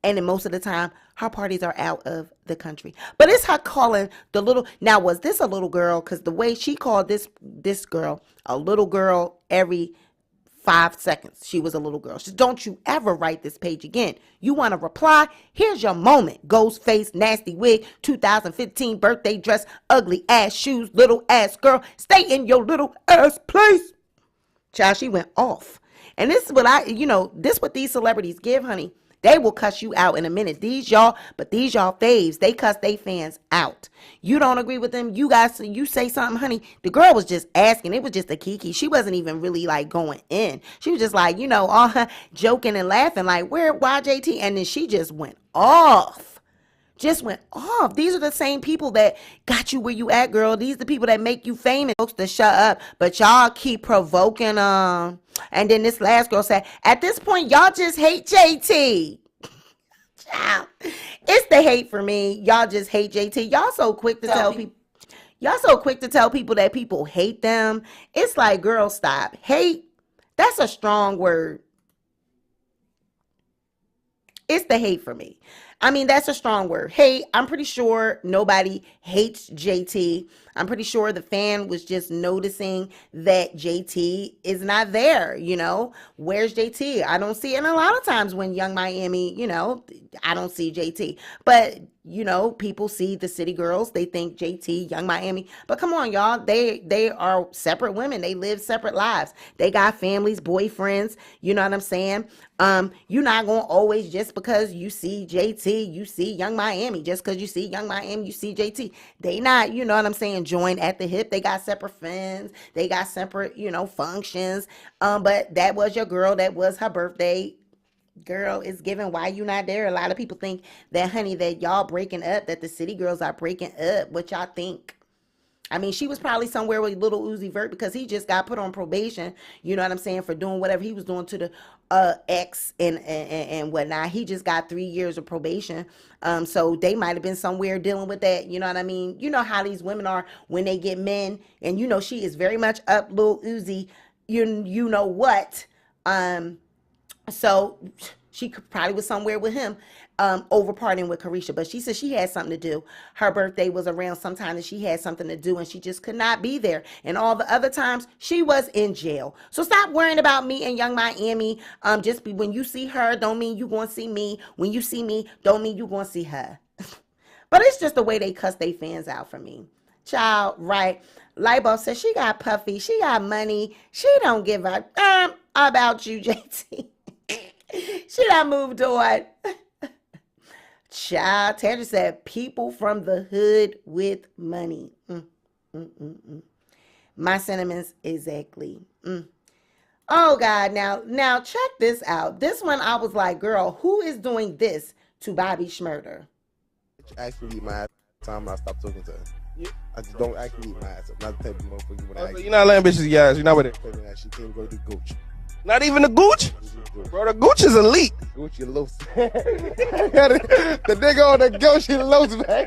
And then most of the time, her parties are out of the country. But it's her calling the little... Now, was this a little girl? Because the way she called this girl, a little girl every 5 seconds, she was a little girl. She said, don't you ever write this page again. You want to reply? Here's your moment. Ghost face, nasty wig, 2015 birthday dress, ugly ass shoes, little ass girl. Stay in your little ass place. Child, she went off. And this is what this what these celebrities give, honey. They will cuss you out in a minute. These y'all faves, they cuss they fans out. You don't agree with them, you say something, honey. The girl was just asking. It was just a kiki. She wasn't even really like going in. She was just like, all joking and laughing like, why JT? And then she just went off. These are the same people that got you where you at, girl. These are the people that make you famous. Folks to shut up, but y'all keep provoking them. And then this last girl said, at this point, y'all just hate JT. Child, it's the hate for me. Y'all just hate JT. Y'all so quick to tell people. Y'all so quick to tell people that people hate them. It's like, girl, stop. Hate, that's a strong word. It's the hate for me. I mean, that's a strong word. Hey, I'm pretty sure nobody hates JT. I'm pretty sure the fan was just noticing that JT is not there, you know? Where's JT? I don't see it. And a lot of times when Young Miami, you know, I don't see JT. But, you know, people see the city girls, they think JT, Young Miami. But come on, y'all. They are separate women. They live separate lives. They got families, boyfriends, you know what I'm saying? You're not gonna always, just because you see JT, you see Young Miami. Just because you see Young Miami, you see JT. They not, you know what I'm saying, joined at the hip. They got separate friends. They got separate, you know, functions. But that was your girl. That was her birthday. Girl, it's given. Why you not there? A lot of people think that, honey, that y'all breaking up, that the city girls are breaking up. What y'all think? I mean, she was probably somewhere with little Uzi Vert because he just got put on probation, you know what I'm saying, for doing whatever he was doing to the ex and whatnot. He just got 3 years of probation. So they might have been somewhere dealing with that, you know what I mean? You know how these women are when they get men, and you know she is very much up Lil Uzi, you know what. So she probably was somewhere with him, over partying with Carisha. But she said she had something to do. Her birthday was around sometime that she had something to do and she just could not be there. And all the other times she was in jail. So stop worrying about me and Young Miami. When you see her, don't mean you gonna see me. When you see me, don't mean you gonna see her. But it's just the way they cuss their fans out for me. Child, right? Lightbulb says she got puffy, she got money, she don't give a about you, JT. She done moved on. Child, Tasha said, people from the hood with money. My sentiments exactly. Oh, God. Now check this out. This one, I was like, girl, who is doing this to Bobby Shmurda? Actually, my ass time I stopped talking to her. Yeah. I just don't actually eat my ass. I'm not the type of motherfucker when I You're not letting bitches get ass. You're not with it. She can't go to the gooch. Not even the gooch? Bro, the gooch is elite. Gucci loose. The nigga on the Gucci loose, man.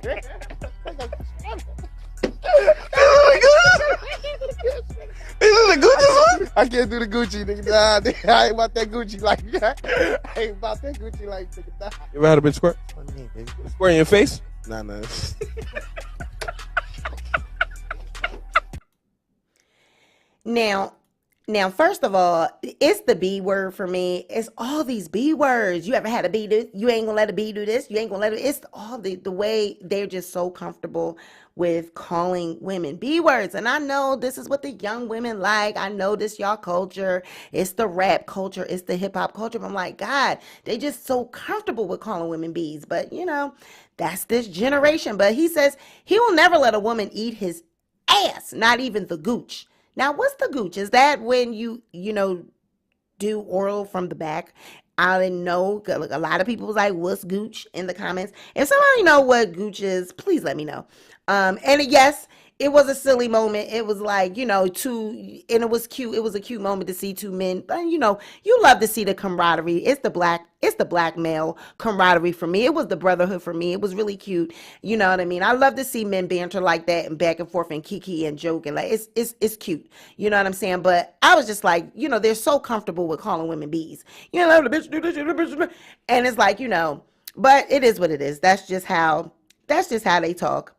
Is it the Gucci one? I can't do the Gucci, nigga. Nah, nigga, I ain't about that Gucci like that. I ain't about that Gucci like nigga. Nah. You ever had a bitch squirt? Name, baby. Squirt in your face? Nah. Now, first of all, it's the B word for me. It's all these B words. You ever had a B do? You ain't gonna let a B do this. You ain't gonna let it. It's all the way they're just so comfortable with calling women B words. And I know this is what the young women like. I know this y'all culture. It's the rap culture. It's the hip hop culture. But I'm like, God, they just so comfortable with calling women B's. But you know, that's this generation. But he says he will never let a woman eat his ass, not even the gooch. Now, what's the gooch? Is that when you know, do oral from the back? I didn't know. A lot of people was like, what's gooch in the comments? If somebody know what gooch is, please let me know. And yes, it was a silly moment. It was like, you know, and it was cute. It was a cute moment to see two men. But, you know, you love to see the camaraderie. It's the black male camaraderie for me. It was the brotherhood for me. It was really cute. You know what I mean? I love to see men banter like that and back and forth and kiki and joke. And like, it's cute. You know what I'm saying? But I was just like, you know, they're so comfortable with calling women bees. You know, the bitch do this, the bitch do that. And it's like, you know, but it is what it is. That's just how they talk.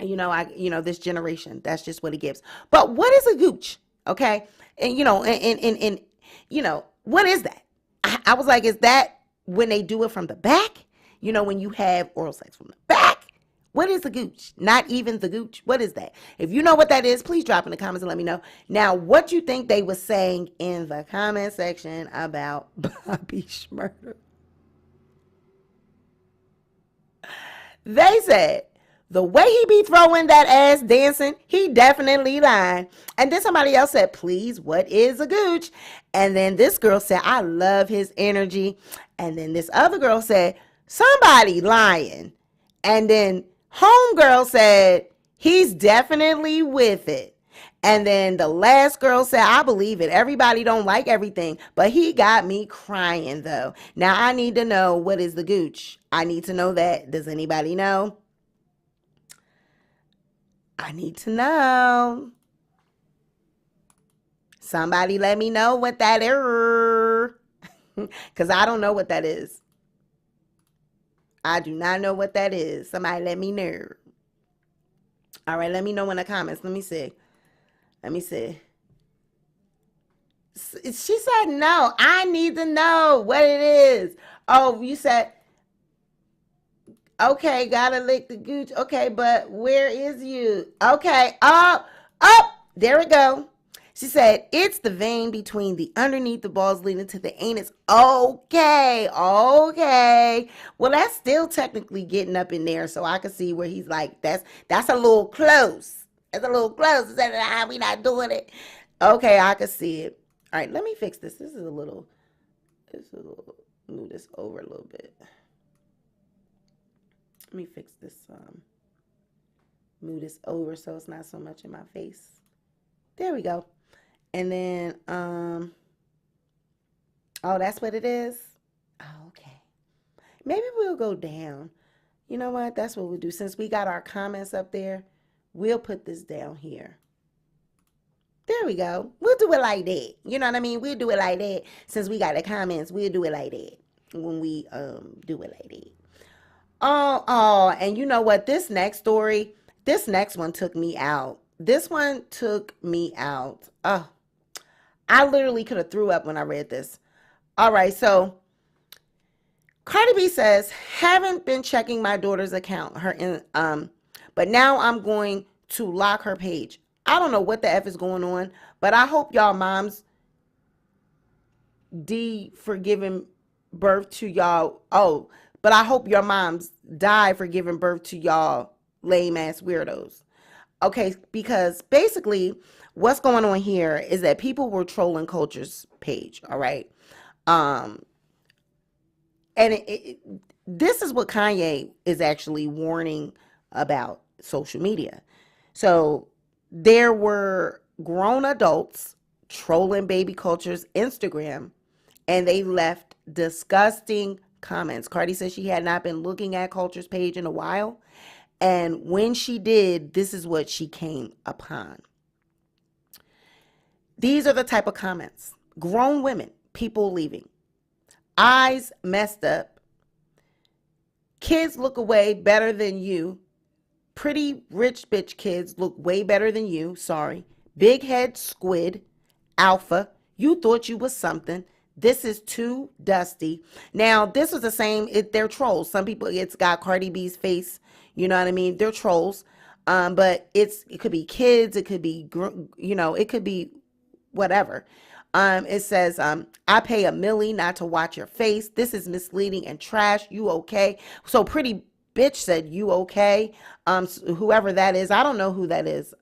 You know, this generation, that's just what it gives. But what is a gooch? Okay. And, you know, and you know, what is that? I was like, is that when they do it from the back? You know, when you have oral sex from the back? What is the gooch? Not even the gooch. What is that? If you know what that is, please drop in the comments and let me know. Now, what you think they were saying in the comment section about Bobby Shmurda? They said, the way he be throwing that ass dancing, he definitely lying. And then somebody else said, please, what is a gooch? And then this girl said, I love his energy. And then this other girl said, somebody lying. And then homegirl said, he's definitely with it. And then the last girl said, I believe it. Everybody don't like everything, but he got me crying though. Now I need to know, what is the gooch? I need to know that. Does anybody know? I need to know. Somebody let me know what that is. Because I don't know what that is. I do not know what that is. Somebody let me know. All right, let me know in the comments. Let me see. Let me see. She said no. I need to know what it is. Oh, you said, okay, gotta lick the gooch. Okay, but where is you? Okay, there we go. She said, it's the vein between the underneath the balls leading to the anus. Okay. Well, that's still technically getting up in there, so I can see where he's like, that's a little close. That's a little close. Is that we not doing it? Okay, I can see it. All right, let me fix this. This is a little, move this over a little bit. Let me fix this, move this over so it's not so much in my face. There we go. And then, oh, that's what it is? Oh, okay. Maybe we'll go down. You know what? That's what we'll do. Since we got our comments up there, we'll put this down here. There we go. We'll do it like that. You know what I mean? We'll do it like that. Since we got the comments, we'll do it like that. When we do it like that. Oh, and you know what? This next story, this next one took me out. This one took me out. Oh, I literally could have threw up when I read this. All right, so CardiB says, haven't been checking my daughter's account, but now I'm going to lock her page. I don't know what the F is going on, but I hope y'all moms for giving birth to y'all. Oh, but I hope your moms die for giving birth to y'all lame ass weirdos. Okay, because basically what's going on here is that people were trolling Culture's page, all right? And this is what Kanye is actually warning about social media. So there were grown adults trolling baby Culture's Instagram, and they left disgusting comments. Cardi said she had not been looking at Culture's page in a while. And when she did, this is what she came upon. These are the type of comments. Grown women, people leaving. Eyes messed up. Kids look away better than you. Pretty rich bitch kids look way better than you. Sorry. Big head squid. Alpha. You thought you was something. This is too dusty. Now, this was the same. They're trolls. Some people, it's got Cardi B's face. You know what I mean? They're trolls. But it could be kids. It could be, it could be whatever. It says, I pay $1 million not to watch your face. This is misleading and trash. You okay? So Pretty Bitch said, you okay? Whoever that is, I don't know who that is.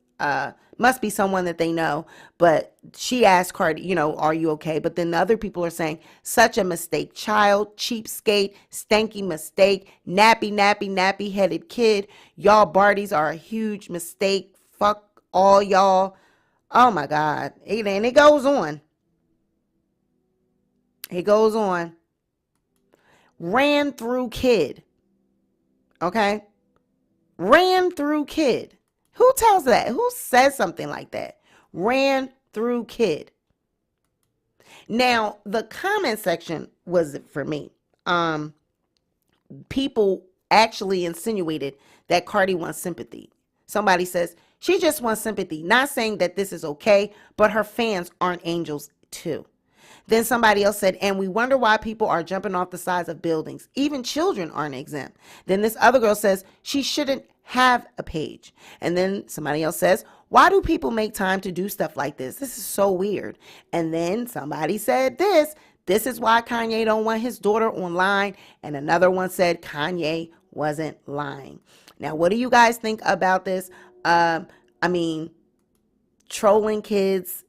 Must be someone that they know, but she asked Cardi, are you okay? But then the other people are saying, such a mistake, child, cheapskate, stanky mistake, nappy headed kid. Y'all Barties are a huge mistake. Fuck all y'all. Oh my God. And it goes on. It goes on. Ran through kid. Okay? Ran through kid. Who tells that? Who says something like that? Ran through kid. Now, the comment section was for me. People actually insinuated that Cardi wants sympathy. Somebody says, she just wants sympathy. Not saying that this is okay, but her fans aren't angels too. Then somebody else said, and we wonder why people are jumping off the sides of buildings. Even children aren't exempt. Then this other girl says, she shouldn't have a page. And then somebody else says, why do people make time to do stuff like this? This is so weird. And then somebody said this is why Kanye don't want his daughter online. And another one said Kanye wasn't lying. Now, what do you guys think about this? Trolling kids,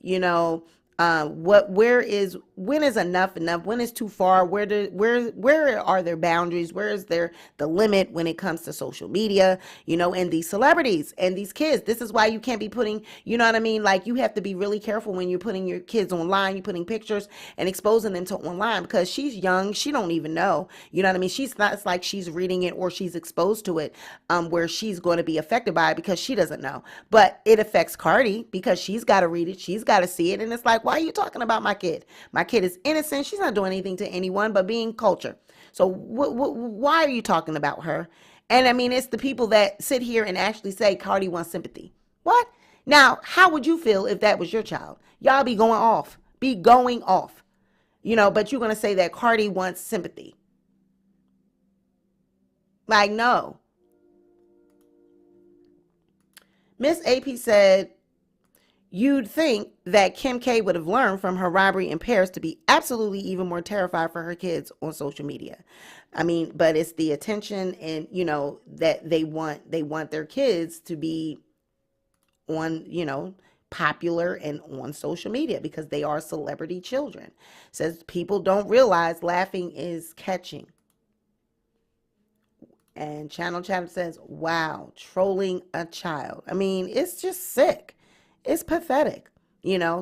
when is enough? When is too far? Where are their boundaries? Where is the limit when it comes to social media, and these celebrities and these kids? This is why you can't be putting, like you have to be really careful when you're putting your kids online, you're putting pictures and exposing them to online, because she's young. She don't even know, she's not, it's like she's reading it or she's exposed to it, where she's going to be affected by it because she doesn't know, but it affects Cardi because she's got to read it. She's got to see it. And it's like, why are you talking about my kid? My kid is innocent. She's not doing anything to anyone but being Culture. So why are you talking about her? And I mean, it's the people that sit here and actually say Cardi wants sympathy. What? Now, how would you feel if that was your child? Y'all be going off. Be going off. But you're going to say that Cardi wants sympathy. Like, no. Miss AP said, you'd think that Kim K would have learned from her robbery in Paris to be absolutely even more terrified for her kids on social media. I mean, but it's the attention and, that they want their kids to be on, popular and on social media because they are celebrity children. Says people don't realize laughing is catching. And Channel Chatter says, wow, trolling a child. I mean, it's just sick. It's pathetic,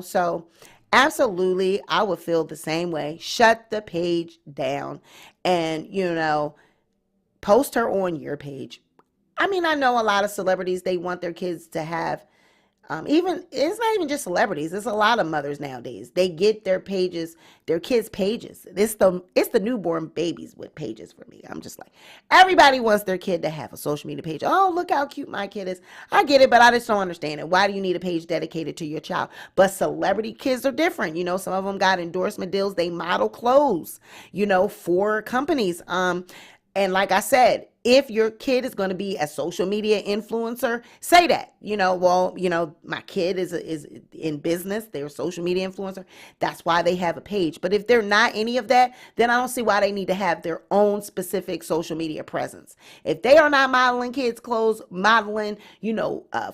So absolutely, I would feel the same way. Shut the page down and, post her on your page. I mean, I know a lot of celebrities, they want their kids to have it's not even just celebrities. It's a lot of mothers nowadays. They get their kids' pages. It's the newborn babies with pages for me. I'm just like, everybody wants their kid to have a social media page. Oh, look how cute my kid is. I get it, but I just don't understand it. Why do you need a page dedicated to your child? But celebrity kids are different. Some of them got endorsement deals. They model clothes, for companies. And like I said, if your kid is going to be a social media influencer, say that, my kid is in business. They're a social media influencer. That's why they have a page. But if they're not any of that, then I don't see why they need to have their own specific social media presence. If they are not modeling kids' clothes, modeling,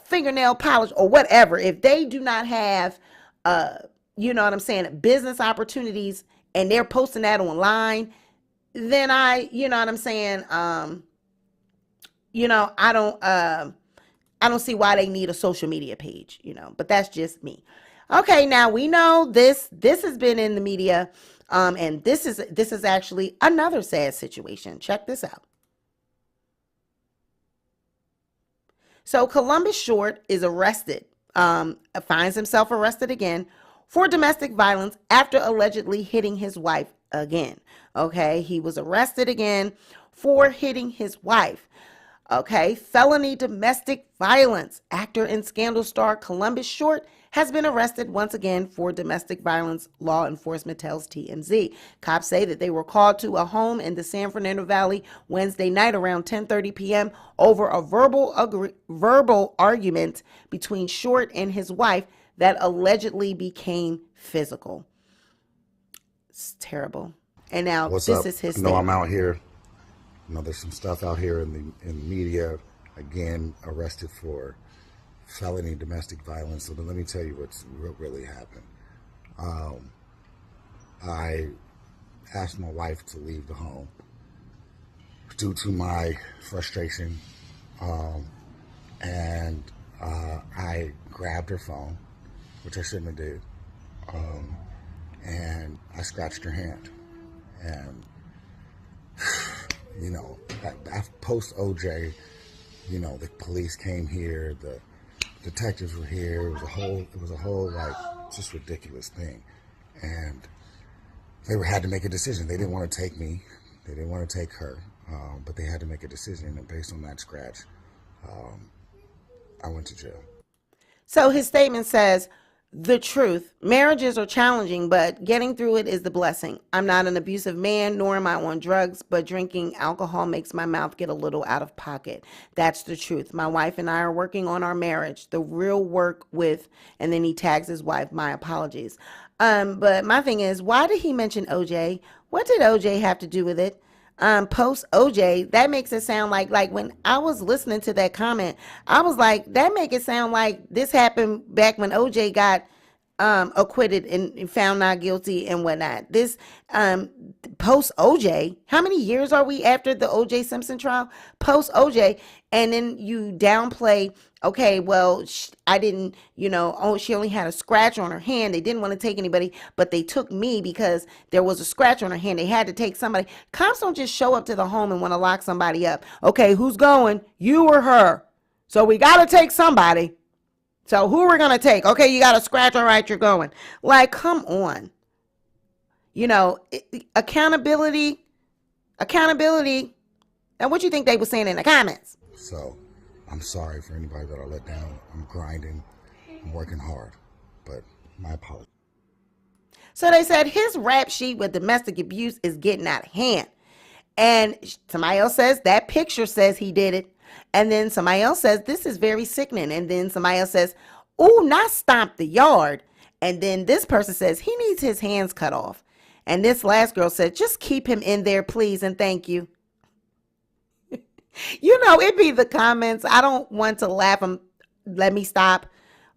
fingernail polish or whatever, if they do not have, business opportunities and they're posting that online, then I don't see why they need a social media page, but that's just me. Okay, now we know this has been in the media, and this is actually another sad situation. Check this out. So Columbus Short is arrested, finds himself arrested again for domestic violence after allegedly hitting his wife again. Okay, he was arrested again for hitting his wife. Okay, felony domestic violence. Actor and Scandal star Columbus Short has been arrested once again for domestic violence, law enforcement tells TMZ. Cops say that they were called to a home in the San Fernando Valley Wednesday night around 10:30 p.m. over a verbal argument between Short and his wife that allegedly became physical. It's terrible. And now What's this up? is his I'm out here. There's some stuff out here in the media. Again, arrested for felony domestic violence. So let me tell you what's really happened. I asked my wife to leave the home due to my frustration, and I grabbed her phone, which I shouldn't have did, and I scratched her hand. And post OJ, the police came here, the detectives were here. It was a whole like just ridiculous thing, and they had to make a decision. They didn't want to take me, they didn't want to take her, but they had to make a decision, and based on that scratch, I went to jail. So his statement says, the truth, marriages are challenging, but getting through it is the blessing. I'm not an abusive man, nor am I on drugs, but drinking alcohol makes my mouth get a little out of pocket. That's the truth. My wife and I are working on our marriage. The real work with, and then he tags his wife, my apologies. But my thing is, why did he mention OJ? What did OJ have to do with it? Post OJ, that makes it sound like when I was listening to that comment, I was like, that make it sound like this happened back when OJ got acquitted and found not guilty and whatnot. This post OJ, how many years are we after the OJ Simpson trial? Post OJ, and then you downplay, okay, well, I didn't, she only had a scratch on her hand. They didn't want to take anybody, but they took me because there was a scratch on her hand. They had to take somebody. Cops don't just show up to the home and want to lock somebody up. Okay, who's going? You or her? So we got to take somebody. So who are we going to take? Okay, you got a scratch. All right, you're going. Like, come on. Accountability Accountability. And what you think they were saying in the comments? So I'm sorry for anybody that I let down. I'm grinding. I'm working hard. But my apologies. So they said his rap sheet with domestic abuse is getting out of hand. And somebody else says that picture says he did it. And then somebody else says this is very sickening. And then somebody else says, ooh, not stomp the yard. And then this person says he needs his hands cut off. And this last girl said, just keep him in there, please, and thank you. You know, it be the comments. I don't want to laugh. Let me stop.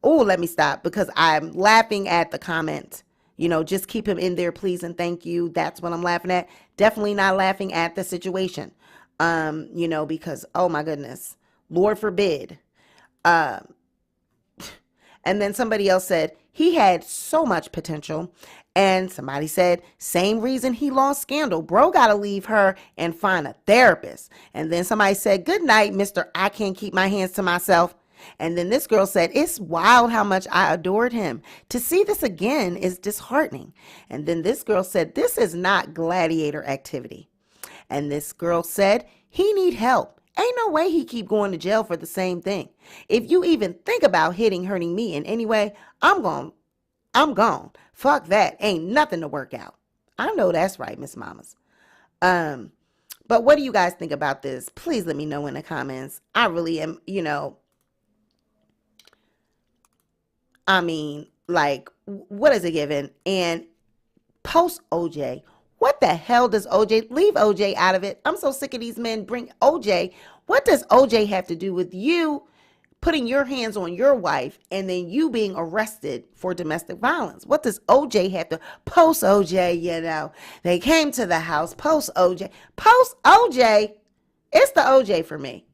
Oh, let me stop, because I'm laughing at the comment. You know, just keep him in there, please, and thank you. That's what I'm laughing at. Definitely not laughing at the situation. You know, because, oh my goodness, Lord forbid. And then somebody else said he had so much potential. And somebody said, same reason he lost Scandal. Bro got to leave her and find a therapist. And then somebody said, good night, Mr. I can't keep my hands to myself. And then this girl said, it's wild how much I adored him. To see this again is disheartening. And then this girl said, this is not gladiator activity. And this girl said, he need help. Ain't no way he keep going to jail for the same thing. If you even think about hurting me in any way, I'm gone. Fuck that. Ain't nothing to work out. I know that's right, Miss Mamas. But what do you guys think about this? Please let me know in the comments. I really am, you know, I mean, like, what is it given? And post OJ. What the hell does OJ? Leave OJ out of it. I'm so sick of these men. Bring OJ. What does OJ have to do with you putting your hands on your wife and then you being arrested for domestic violence? What does OJ have to post OJ? You know, they came to the house. Post OJ. Post OJ. It's the OJ for me.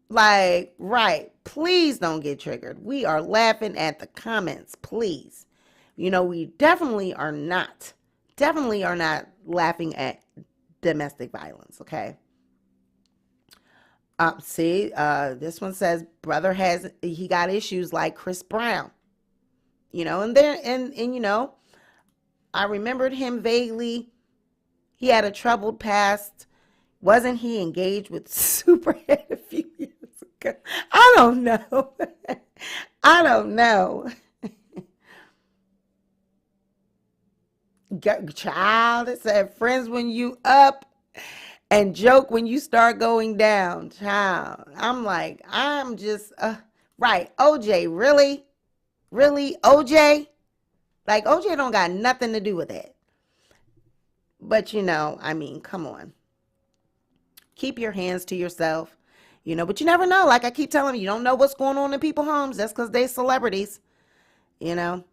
Like, right. Please don't get triggered. We are laughing at the comments, please. You know, we definitely are not laughing at domestic violence, okay? This one says brother he got issues like Chris Brown. You know, and you know, I remembered him vaguely. He had a troubled past. Wasn't he engaged with Superhead a few years ago? I don't know. I don't know. Child, it said friends when you up and joke when you start going down. Child, I'm like, I'm just, right. OJ, really? Really? OJ? Like, OJ don't got nothing to do with that. But, you know, I mean, come on. Keep your hands to yourself. You know, but you never know. Like I keep telling you, you don't know what's going on in people's homes. That's because they're celebrities, you know.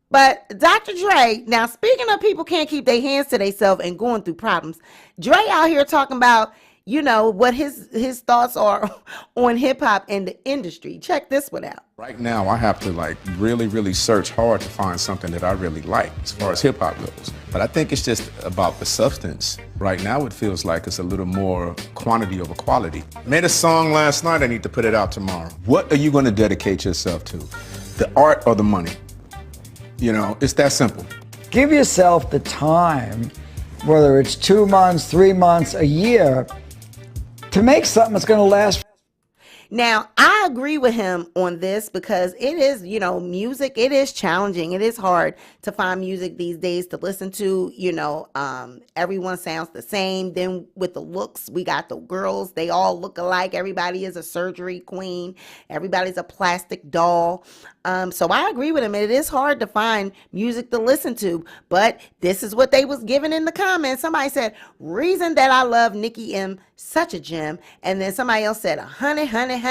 But Dr. Dre, now speaking of people can't keep their hands to themselves and going through problems, Dre out here talking about, you know, what his thoughts are on hip hop and the industry. Check this one out. Right now, I have to like really search hard to find something that I really like as far as hip hop goes. But I think it's just about the substance. Right now, it feels like it's a little more quantity over quality. Made a song last night, I need to put it out tomorrow. What are you going to dedicate yourself to? The art or the money? You know, it's that simple. Give yourself the time, whether it's 2 months, 3 months, a year, to make something that's going to last. Now, I agree with him on this because it is, you know, music, it is challenging. It is hard to find music these days to listen to, you know, everyone sounds the same. Then with the looks, we got the girls, they all look alike. Everybody is a surgery queen. Everybody's a plastic doll. So I agree with him. It is hard to find music to listen to, but this is what they was giving in the comments. Somebody said, reason that I love Nicki M, such a gem. And then somebody else said, 100.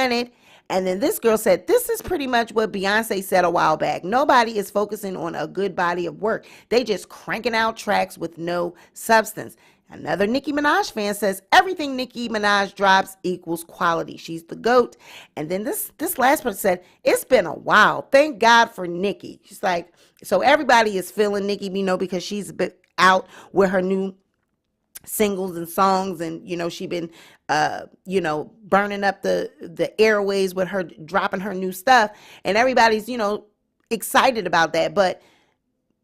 And then this girl said, this is pretty much what Beyonce said a while back. Nobody is focusing on a good body of work. They just cranking out tracks with no substance. Another Nicki Minaj fan says, everything Nicki Minaj drops equals quality. She's the GOAT. And then this last person said, it's been a while. Thank God for Nicki. She's like, so everybody is feeling Nicki, you know, because she's been out with her new singles and songs, and you know she been you know burning up the airways with her dropping her new stuff, and everybody's, you know, excited about that. But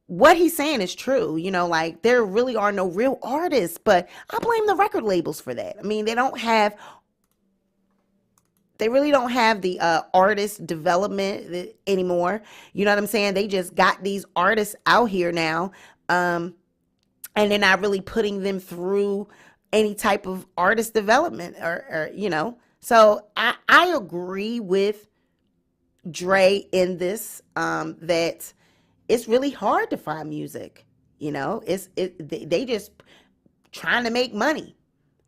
what he's saying is true. You know, like there really are no real artists, but I blame the record labels for that. I mean, they really don't have the artist development anymore. You know what I'm saying? They just got these artists out here now, and they're not really putting them through any type of artist development or you know. So I agree with Dre in this, that it's really hard to find music. You know, they just trying to make money.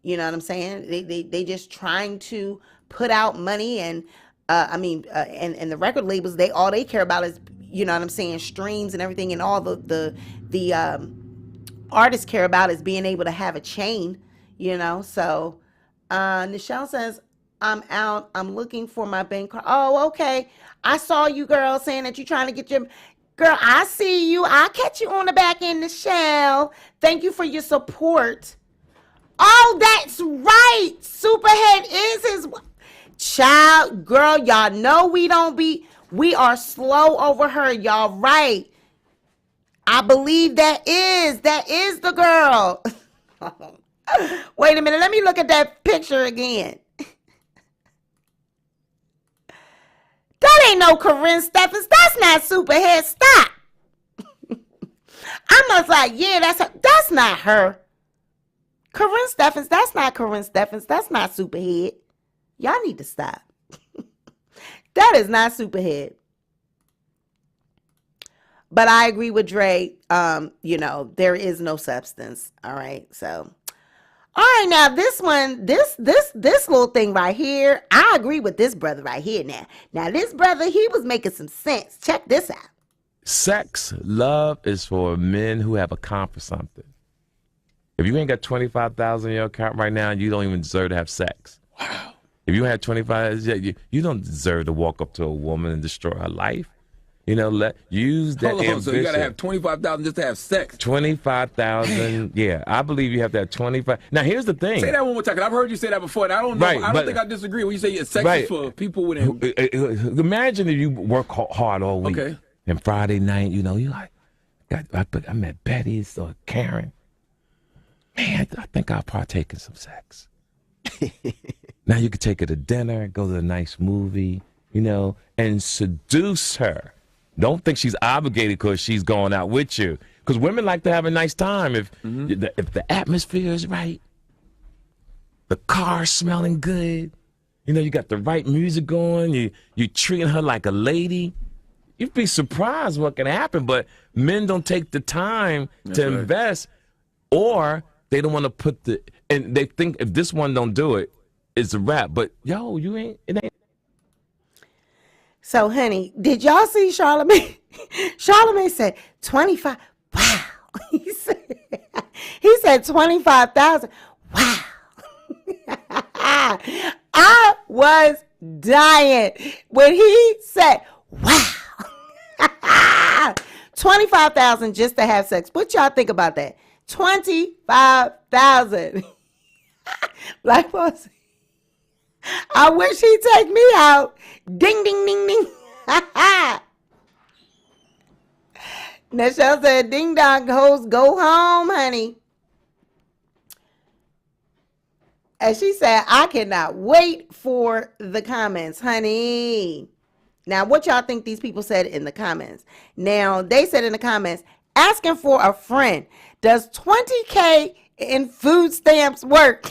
You know what I'm saying? They just trying to put out money, and and the record labels, all they care about is, you know what I'm saying, streams and everything, and all the artists care about is being able to have a chain. You know, so Nichelle says, I'm out. I'm looking for my bank card. Oh, okay. I saw you, girl, saying that you're trying to get your... Girl, I see you. I'll catch you on the back end, Nichelle. Thank you for your support. Oh, that's right. Superhead is his... Child, girl, y'all know we are slow over her. Y'all right. I believe that is the girl. Wait a minute. Let me look at that picture again. That ain't no Corinne Stephens. That's not Superhead. Stop. I was like, yeah, that's not her. Corinne Stephens, that's not Corinne Stephens. That's not Superhead. Y'all need to stop. That is not Superhead. But I agree with Dre. You know, there is no substance. All right. So, all right, now this one, this little thing right here, I agree with this brother right here now. Now this brother, he was making some sense. Check this out. Sex, love is for men who have accomplished something. If you ain't got 25,000 in your account right now, you don't even deserve to have sex. Wow. If you have 25, you don't deserve to walk up to a woman and destroy her life. You know, use that ambition. So you got to have 25,000 just to have sex. 25,000. Yeah, I believe you have to have 25. Now, here's the thing. Say that one more time, 'cause I've heard you say that before, and I don't know. Right, I don't think I disagree when you say sex is for people with... Imagine if you work hard all week. Okay. And Friday night, you know, you like, I met Betty's or Karen. Man, I think I'll partake in some sex. Now you could take her to dinner, go to a nice movie, you know, and seduce her. Don't think she's obligated because she's going out with you. Because women like to have a nice time if the atmosphere is right, the car smelling good, you know, you got the right music going, you treating her like a lady. You'd be surprised what can happen. But men don't take the time to invest, or they don't want to put and they think if this one don't do it, it's a wrap. But yo, it ain't. So, honey, did y'all see Charlamagne? Charlamagne said 25. Wow. He said 25,000. Wow. I was dying when he said, wow. 25,000 just to have sex. What y'all think about that? 25,000. Like, I wish he'd take me out. Ding, ding, ding, ding. Nichelle said, ding dong, hoes, go home, honey. And she said, I cannot wait for the comments, honey. Now, what y'all think these people said in the comments? Now, they said in the comments, asking for a friend. Does 20K in food stamps work?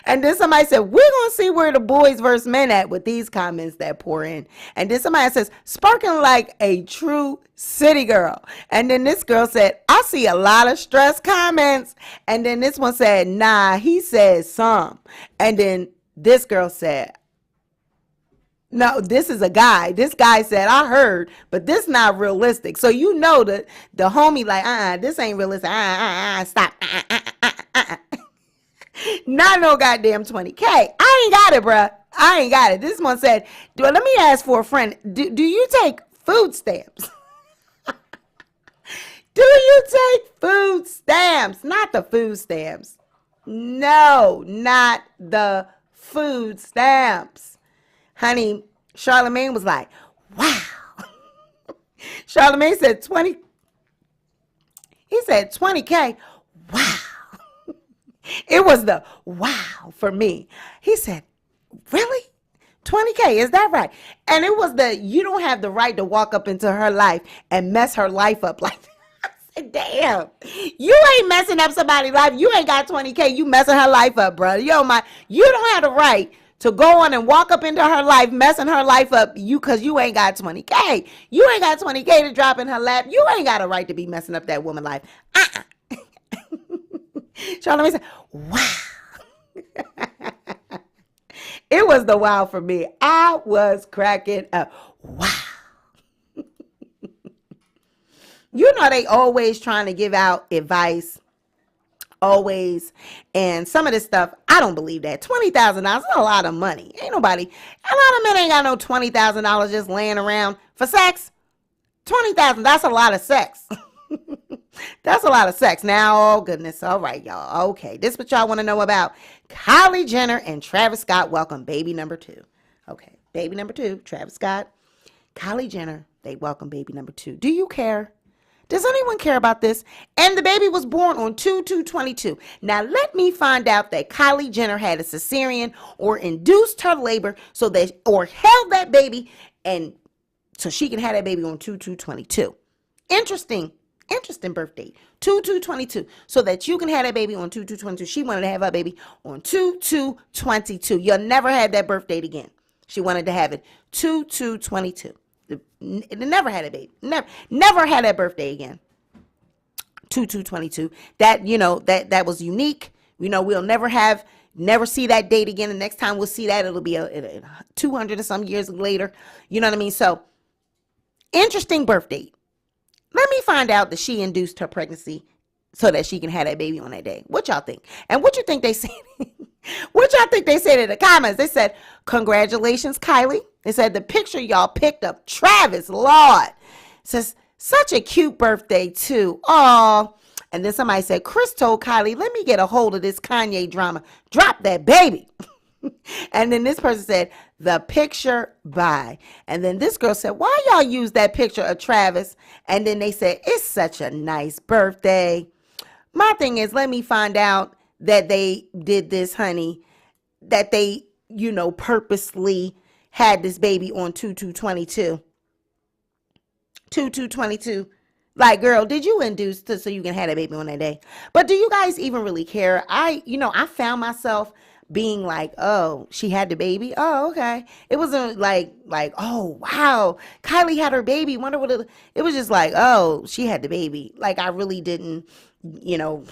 And then somebody said, we're going to see where the boys versus men at with these comments that pour in. And then somebody says, sparking like a true city girl. And then this girl said, I see a lot of stress comments. And then this one said, nah, he said some. And then this girl said, no, this is a guy. This guy said, I heard, but this not realistic. So you know that the homie like, this ain't realistic. Stop. Not no goddamn 20K. I ain't got it, bruh. I ain't got it. This one said, let me ask for a friend. Do you take food stamps? Do you take food stamps? Not the food stamps. No, not the food stamps. Honey, Charlamagne was like, wow. Charlamagne said 20. He said 20K. Wow. It was the wow for me. He said, really? 20K, is that right? And it was the, you don't have the right to walk up into her life and mess her life up like that. I said, damn, you ain't messing up somebody's life. You ain't got 20K. You messing her life up, bro. You don't have the right to go on and walk up into her life, messing her life up, because you ain't got 20K. You ain't got 20K to drop in her lap. You ain't got a right to be messing up that woman's life. Charlamagne said, wow. It was the wow for me. I was cracking up. Wow. You know, they always trying to give out advice. Always. And some of this stuff, I don't believe that. $20,000 is a lot of money. Ain't nobody, a lot of men ain't got no $20,000 just laying around for sex. $20,000, that's a lot of sex. That's a lot of sex. Now, oh goodness. All right, y'all. Okay. This is what y'all want to know about Kylie Jenner and Travis Scott welcome baby number 2. Okay. Baby number 2, Travis Scott, Kylie Jenner, they welcome baby number 2. Do you care? Does anyone care about this? And the baby was born on 2/2/22. Now, let me find out that Kylie Jenner had a cesarean or induced her labor or held that baby and so she can have that baby on 2/2/22. Interesting birth date. 2/2/22. So that you can have that baby on 2/2/22. She wanted to have her baby on 2/2/22. You'll never have that birth date again. She wanted to have it 2/2/22. Never had a baby. Never had that birthday again. 2/2/22. That, you know, that was unique. You know, we'll never see that date again. The next time we'll see that, it'll be a 200 and some years later. You know what I mean? So, interesting birth date. Let me find out that she induced her pregnancy so that she can have that baby on that day. What y'all think? And what you think they said? What y'all think they said in the comments? They said, congratulations, Kylie. They said the picture y'all picked up, Travis, Lord. Says, such a cute birthday, too. Aw. And then somebody said, Chris told Kylie, let me get a hold of this Kanye drama. Drop that baby. And then this person said, the picture by. And then this girl said, why y'all use that picture of Travis? And then they said, it's such a nice birthday. My thing is, let me find out that they did this, honey, that they, you know, purposely had this baby on 2/2/22. 2/2/22. Like, girl, did you induce so you can have that baby on that day? But do you guys even really care? I found myself being like, oh, she had the baby. Oh, okay. It wasn't like, oh, wow, Kylie had her baby. Wonder what it was just like, oh, she had the baby. Like, I really didn't, you know,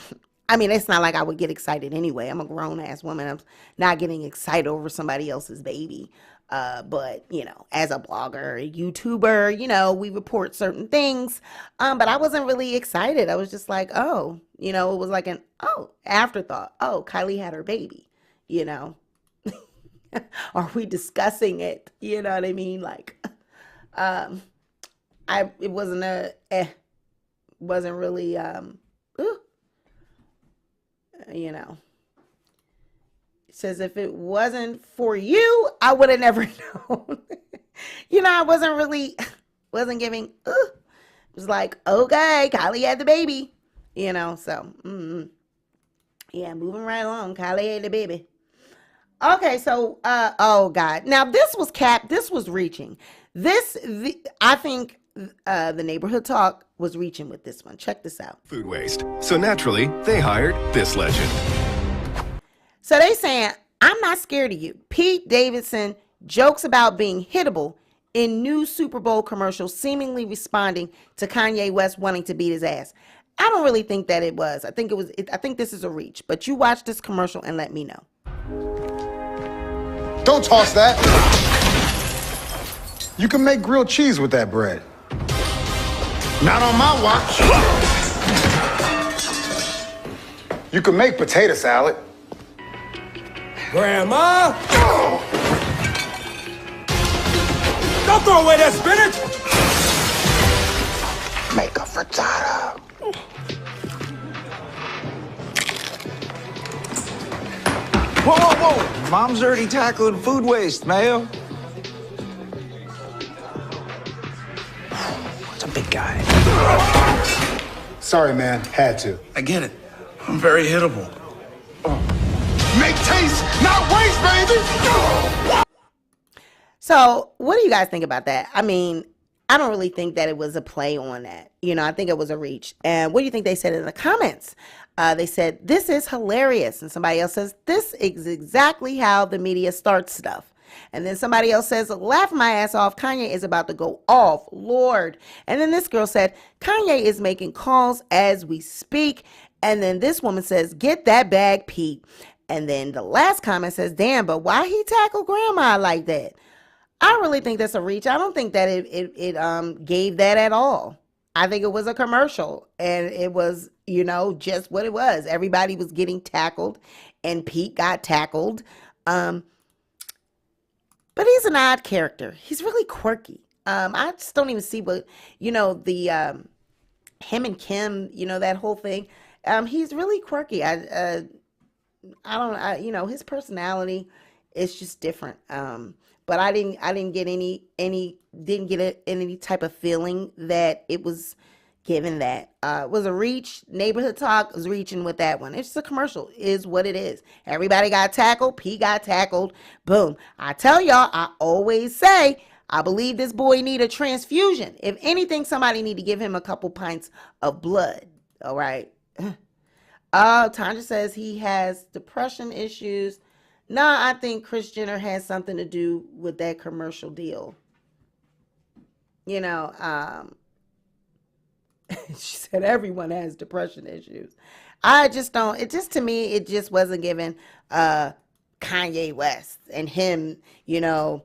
I mean, it's not like I would get excited anyway. I'm a grown ass woman. I'm not getting excited over somebody else's baby. But, you know, as a blogger, a YouTuber, you know, we report certain things. But I wasn't really excited. I was just like, oh, you know, it was like an, oh, afterthought. Oh, Kylie had her baby. You know, are we discussing it? You know what I mean? Like, it wasn't wasn't really, you know, it says if it wasn't for you, I would have never known. You know, I wasn't giving, it was like, okay, Kylie had the baby, you know, so, yeah, moving right along. Kylie had the baby. Okay, so, oh God. Now this was this was reaching. I think the Neighborhood Talk was reaching with this one. Check this out. Food waste. So naturally, they hired this legend. So they saying, I'm not scared of you. Pete Davidson jokes about being hittable in new Super Bowl commercial, seemingly responding to Kanye West wanting to beat his ass. I don't really think that it was. I think I think this is a reach. But you watch this commercial and let me know. Don't toss that. You can make grilled cheese with that bread. Not on my watch. You can make potato salad. Grandma! Don't throw away that spinach! Make a frittata. Whoa, whoa, whoa! Mom's already tackling food waste, Mayo. What's a bad guy. Sorry, man. Had to. I get it. I'm very hittable. Make taste, not waste, baby! So, what do you guys think about that? I mean, I don't really think that it was a play on that. You know, I think it was a reach. And what do you think they said in the comments? They said, this is hilarious. And somebody else says, this is exactly how the media starts stuff. And then somebody else says, laugh my ass off. Kanye is about to go off. Lord. And then this girl said, Kanye is making calls as we speak. And then this woman says, get that bag, Pete. And then the last comment says, damn, but why he tackle grandma like that? I really think that's a reach. I don't think that it gave that at all. I think it was a commercial, and it was, you know, just what it was. Everybody was getting tackled, and Pete got tackled. But he's an odd character. He's really quirky. I just don't even see what, you know, the him and Kim, you know, that whole thing. He's really quirky. I don't, you know, his personality is just different. But I didn't get any type of feeling that it was given that. It was a reach. Neighborhood Talk was reaching with that one. It's just a commercial, is what it is. Everybody got tackled. P got tackled. Boom. I tell y'all, I always say, I believe this boy need a transfusion. If anything, somebody need to give him a couple pints of blood. All right. Tanja says he has depression issues. Nah, I think Kris Jenner has something to do with that commercial deal. You know, she said everyone has depression issues. I just don't, it just, to me, it just wasn't given Kanye West and him, you know,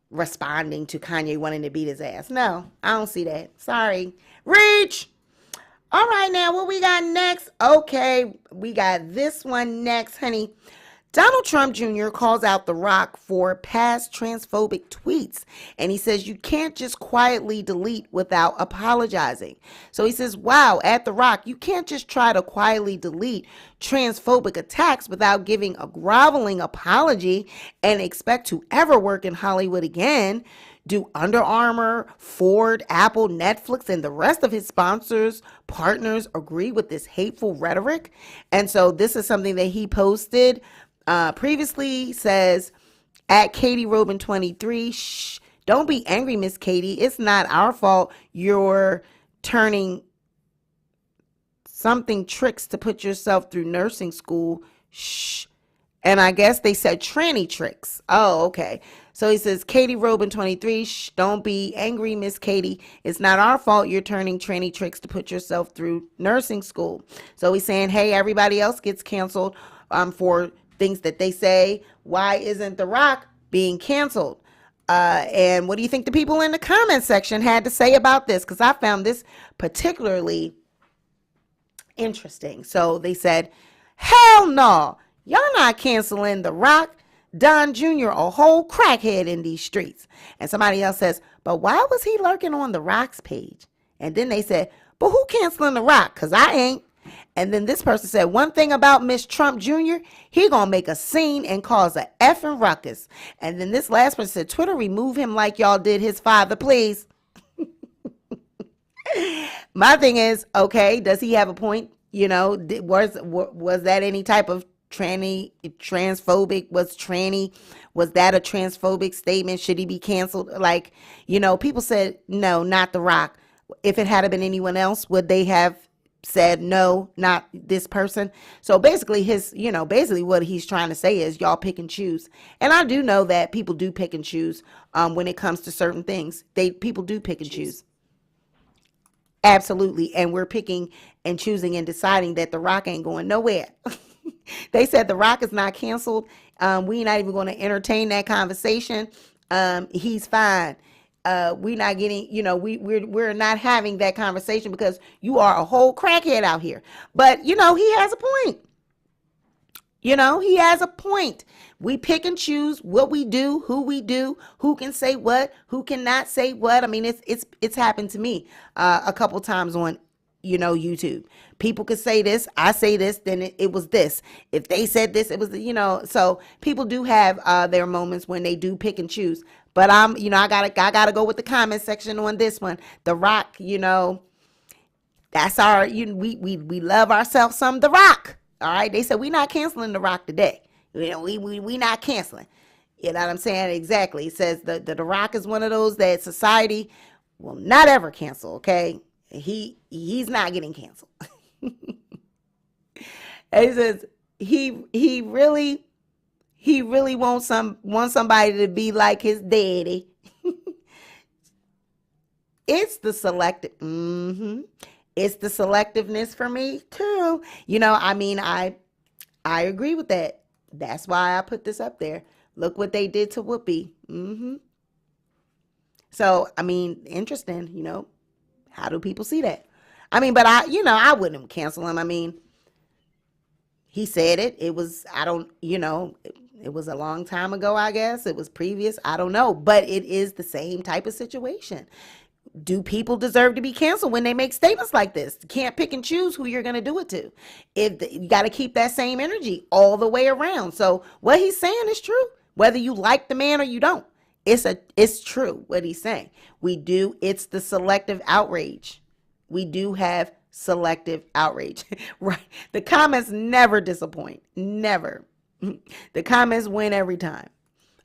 responding to Kanye wanting to beat his ass. No, I don't see that. Sorry. Reach! All right, now, what we got next? Okay, we got this one next, honey. Donald Trump Jr. calls out The Rock for past transphobic tweets. And he says you can't just quietly delete without apologizing. So he says, wow, at The Rock, you can't just try to quietly delete transphobic attacks without giving a groveling apology and expect to ever work in Hollywood again. Do Under Armour, Ford, Apple, Netflix, and the rest of his sponsors, partners agree with this hateful rhetoric? And so this is something that he posted previously. Says, at Katie Robin 23, shh, don't be angry, Miss Katie. It's not our fault you're turning something tricks to put yourself through nursing school. Shh. And I guess they said tranny tricks. Oh, okay. So he says, Katie Robin 23, shh, don't be angry, Miss Katie. It's not our fault you're turning tranny tricks to put yourself through nursing school. So he's saying, hey, everybody else gets canceled for things that they say. Why isn't The Rock being canceled? And what do you think the people in the comment section had to say about this? Because I found this particularly interesting. So they said, hell no, y'all not canceling The Rock. Don Jr. a whole crackhead in these streets. And somebody else says, but why was he lurking on The Rock's page? And then they said, but who canceling The Rock? Because I ain't. And then this person said, one thing about Miss Trump Jr., he gonna make a scene and cause a effing ruckus. And then this last person said, Twitter, remove him like y'all did his father, please. My thing is, okay, does he have a point? You know, was that any type of transphobic? Was that a transphobic statement? Should he be canceled? Like, you know, people said, no, not The Rock. If it had been anyone else, would they have said, no, not this person? So basically basically what he's trying to say is y'all pick and choose. And I do know that people do pick and choose when it comes to certain things. People do pick and choose. Absolutely. And we're picking and choosing and deciding that The Rock ain't going nowhere. They said The Rock is not canceled. We're not even going to entertain that conversation. He's fine. We're not getting, we're not having that conversation because you are a whole crackhead out here. But, he has a point. He has a point. We pick and choose what we do, who can say what, who cannot say what. I mean, it's happened to me a couple times on YouTube. People could say this, I say this, then it was this. If they said this, it was, so people do have their moments when they do pick and choose. But I gotta go with the comment section on this one. The Rock, that's our, we love ourselves some The Rock. All right. They said we not canceling The Rock today. We not canceling. You know what I'm saying? Exactly. It says the Rock is one of those that society will not ever cancel. Okay. He's not getting canceled. And he says he really wants somebody to be like his daddy. It's the selective. It's the selectiveness for me too. I agree with that. That's why I put this up there. Look what they did to Whoopi. So, interesting, how do people see that? But I wouldn't cancel him. He said it. It was, it was a long time ago, I guess. It was previous. I don't know. But it is the same type of situation. Do people deserve to be canceled when they make statements like this? You can't pick and choose who you're going to do it to. You got to keep that same energy all the way around. So what he's saying is true, whether you like the man or you don't. It's true what he's saying. It's the selective outrage. We do have selective outrage, right? The comments never disappoint. Never. The comments win every time.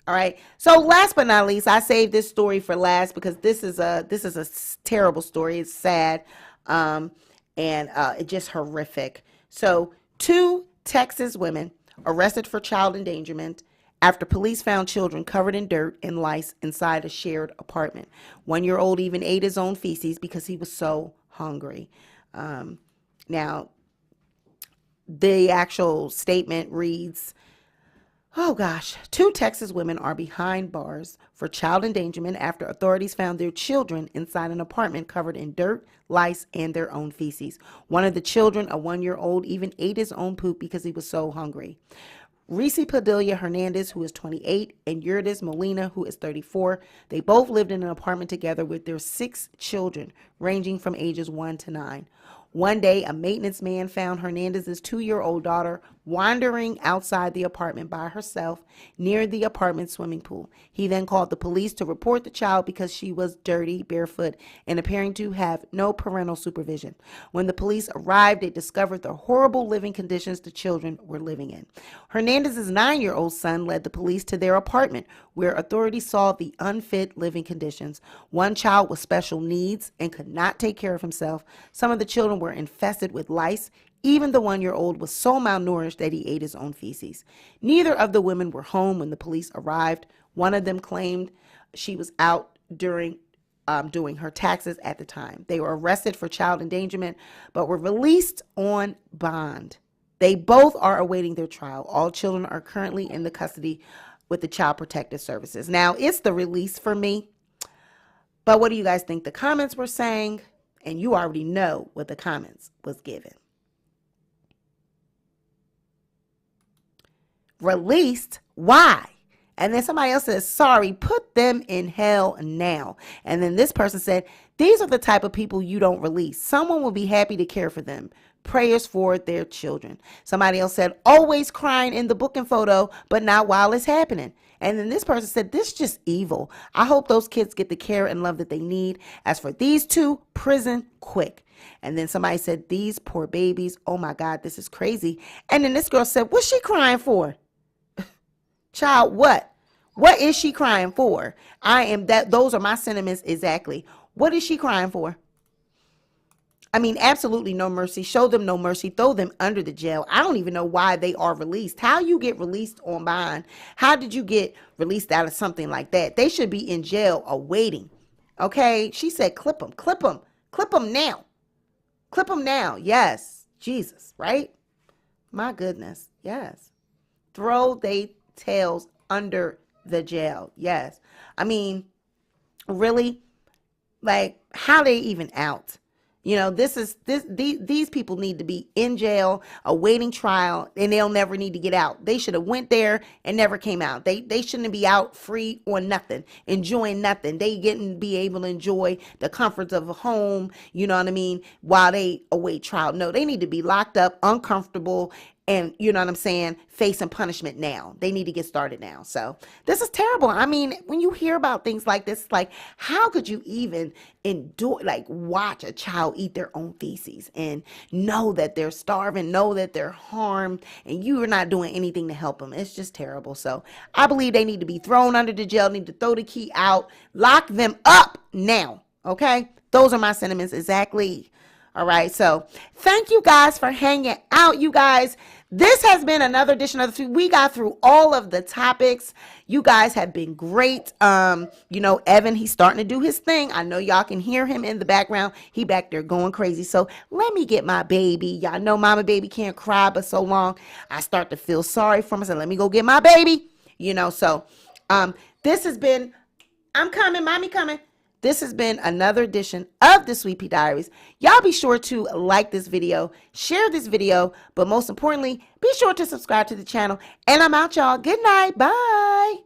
All right. So last but not least, I saved this story for last because this is a terrible story. It's sad. And it's just horrific. So 2 Texas women arrested for child endangerment after police found children covered in dirt and lice inside a shared apartment. 1-year-old even ate his own feces because he was so hungry. Now, the actual statement reads, oh gosh, 2 Texas women are behind bars for child endangerment after authorities found their children inside an apartment covered in dirt, lice, and their own feces. One of the children, a 1-year-old, even ate his own poop because he was so hungry. Reese Padilla Hernandez, who is 28, and Yurdes Molina, who is 34. They both lived in an apartment together with their 6 children, ranging from ages 1 to 9. One day, a maintenance man found Hernandez's 2-year-old daughter wandering outside the apartment by herself near the apartment swimming pool. He then called the police to report the child because she was dirty, barefoot, and appearing to have no parental supervision. When the police arrived, they discovered the horrible living conditions the children were living in. Hernandez's 9-year-old son led the police to their apartment, where authorities saw the unfit living conditions. One child with special needs and could not take care of himself. Some of the children were infested with lice. Even the 1-year-old was so malnourished that he ate his own feces. Neither of the women were home when the police arrived. One of them claimed she was out doing her taxes at the time. They were arrested for child endangerment, but were released on bond. They both are awaiting their trial. All children are currently in the custody with the Child Protective Services. Now, it's the release for me. But what do you guys think the comments were saying? And you already know what the comments was given. Released? Why? And then somebody else says, sorry, put them in hell now. And then this person said, these are the type of people you don't release. Someone will be happy to care for them. Prayers for their children. Somebody else said, always crying in the booking photo, but not while it's happening. And then this person said, this is just evil. I hope those kids get the care and love that they need. As for these 2, prison quick. And then somebody said, these poor babies. Oh my God, this is crazy. And then this girl said, what's she crying for? Child, what? What is she crying for? Those are my sentiments exactly. What is she crying for? Absolutely no mercy. Show them no mercy. Throw them under the jail. I don't even know why they are released. How you get released on bond? How did you get released out of something like that? They should be in jail awaiting. Okay? She said, clip them. Clip them. Clip them now. Clip them now. Yes. Jesus, right? My goodness. Yes. Throw they tails under the jail. Yes. Really? Like, how they even out? These people need to be in jail, awaiting trial, and they'll never need to get out. They should have went there and never came out. They shouldn't be out free or nothing, enjoying nothing. They be able to enjoy the comforts of a home, you know what I mean, while they await trial. No, they need to be locked up, uncomfortable, and you know what I'm saying, facing punishment now. They need to get started now. So this is terrible. I mean, when you hear about things like this, like, how could you even endure, like, watch a child eat their own feces and know that they're starving, know that they're harmed, and you are not doing anything to help them? It's just terrible. So I believe they need to be thrown under the jail, need to throw the key out, lock them up now. Okay? Those are my sentiments exactly. All right. So thank you guys for hanging out, you guys. This has been another edition of the Three. We got through all of the topics. You guys have been great. Evan, he's starting to do his thing. I know y'all can hear him in the background. He back there going crazy. So let me get my baby. Y'all know mama baby can't cry but so long. I start to feel sorry for myself. Let me go get my baby. This has been, I'm coming, mommy coming. This has been another edition of the Sweet Pea Diaries. Y'all be sure to like this video, share this video, but most importantly, be sure to subscribe to the channel. And I'm out, y'all. Good night. Bye.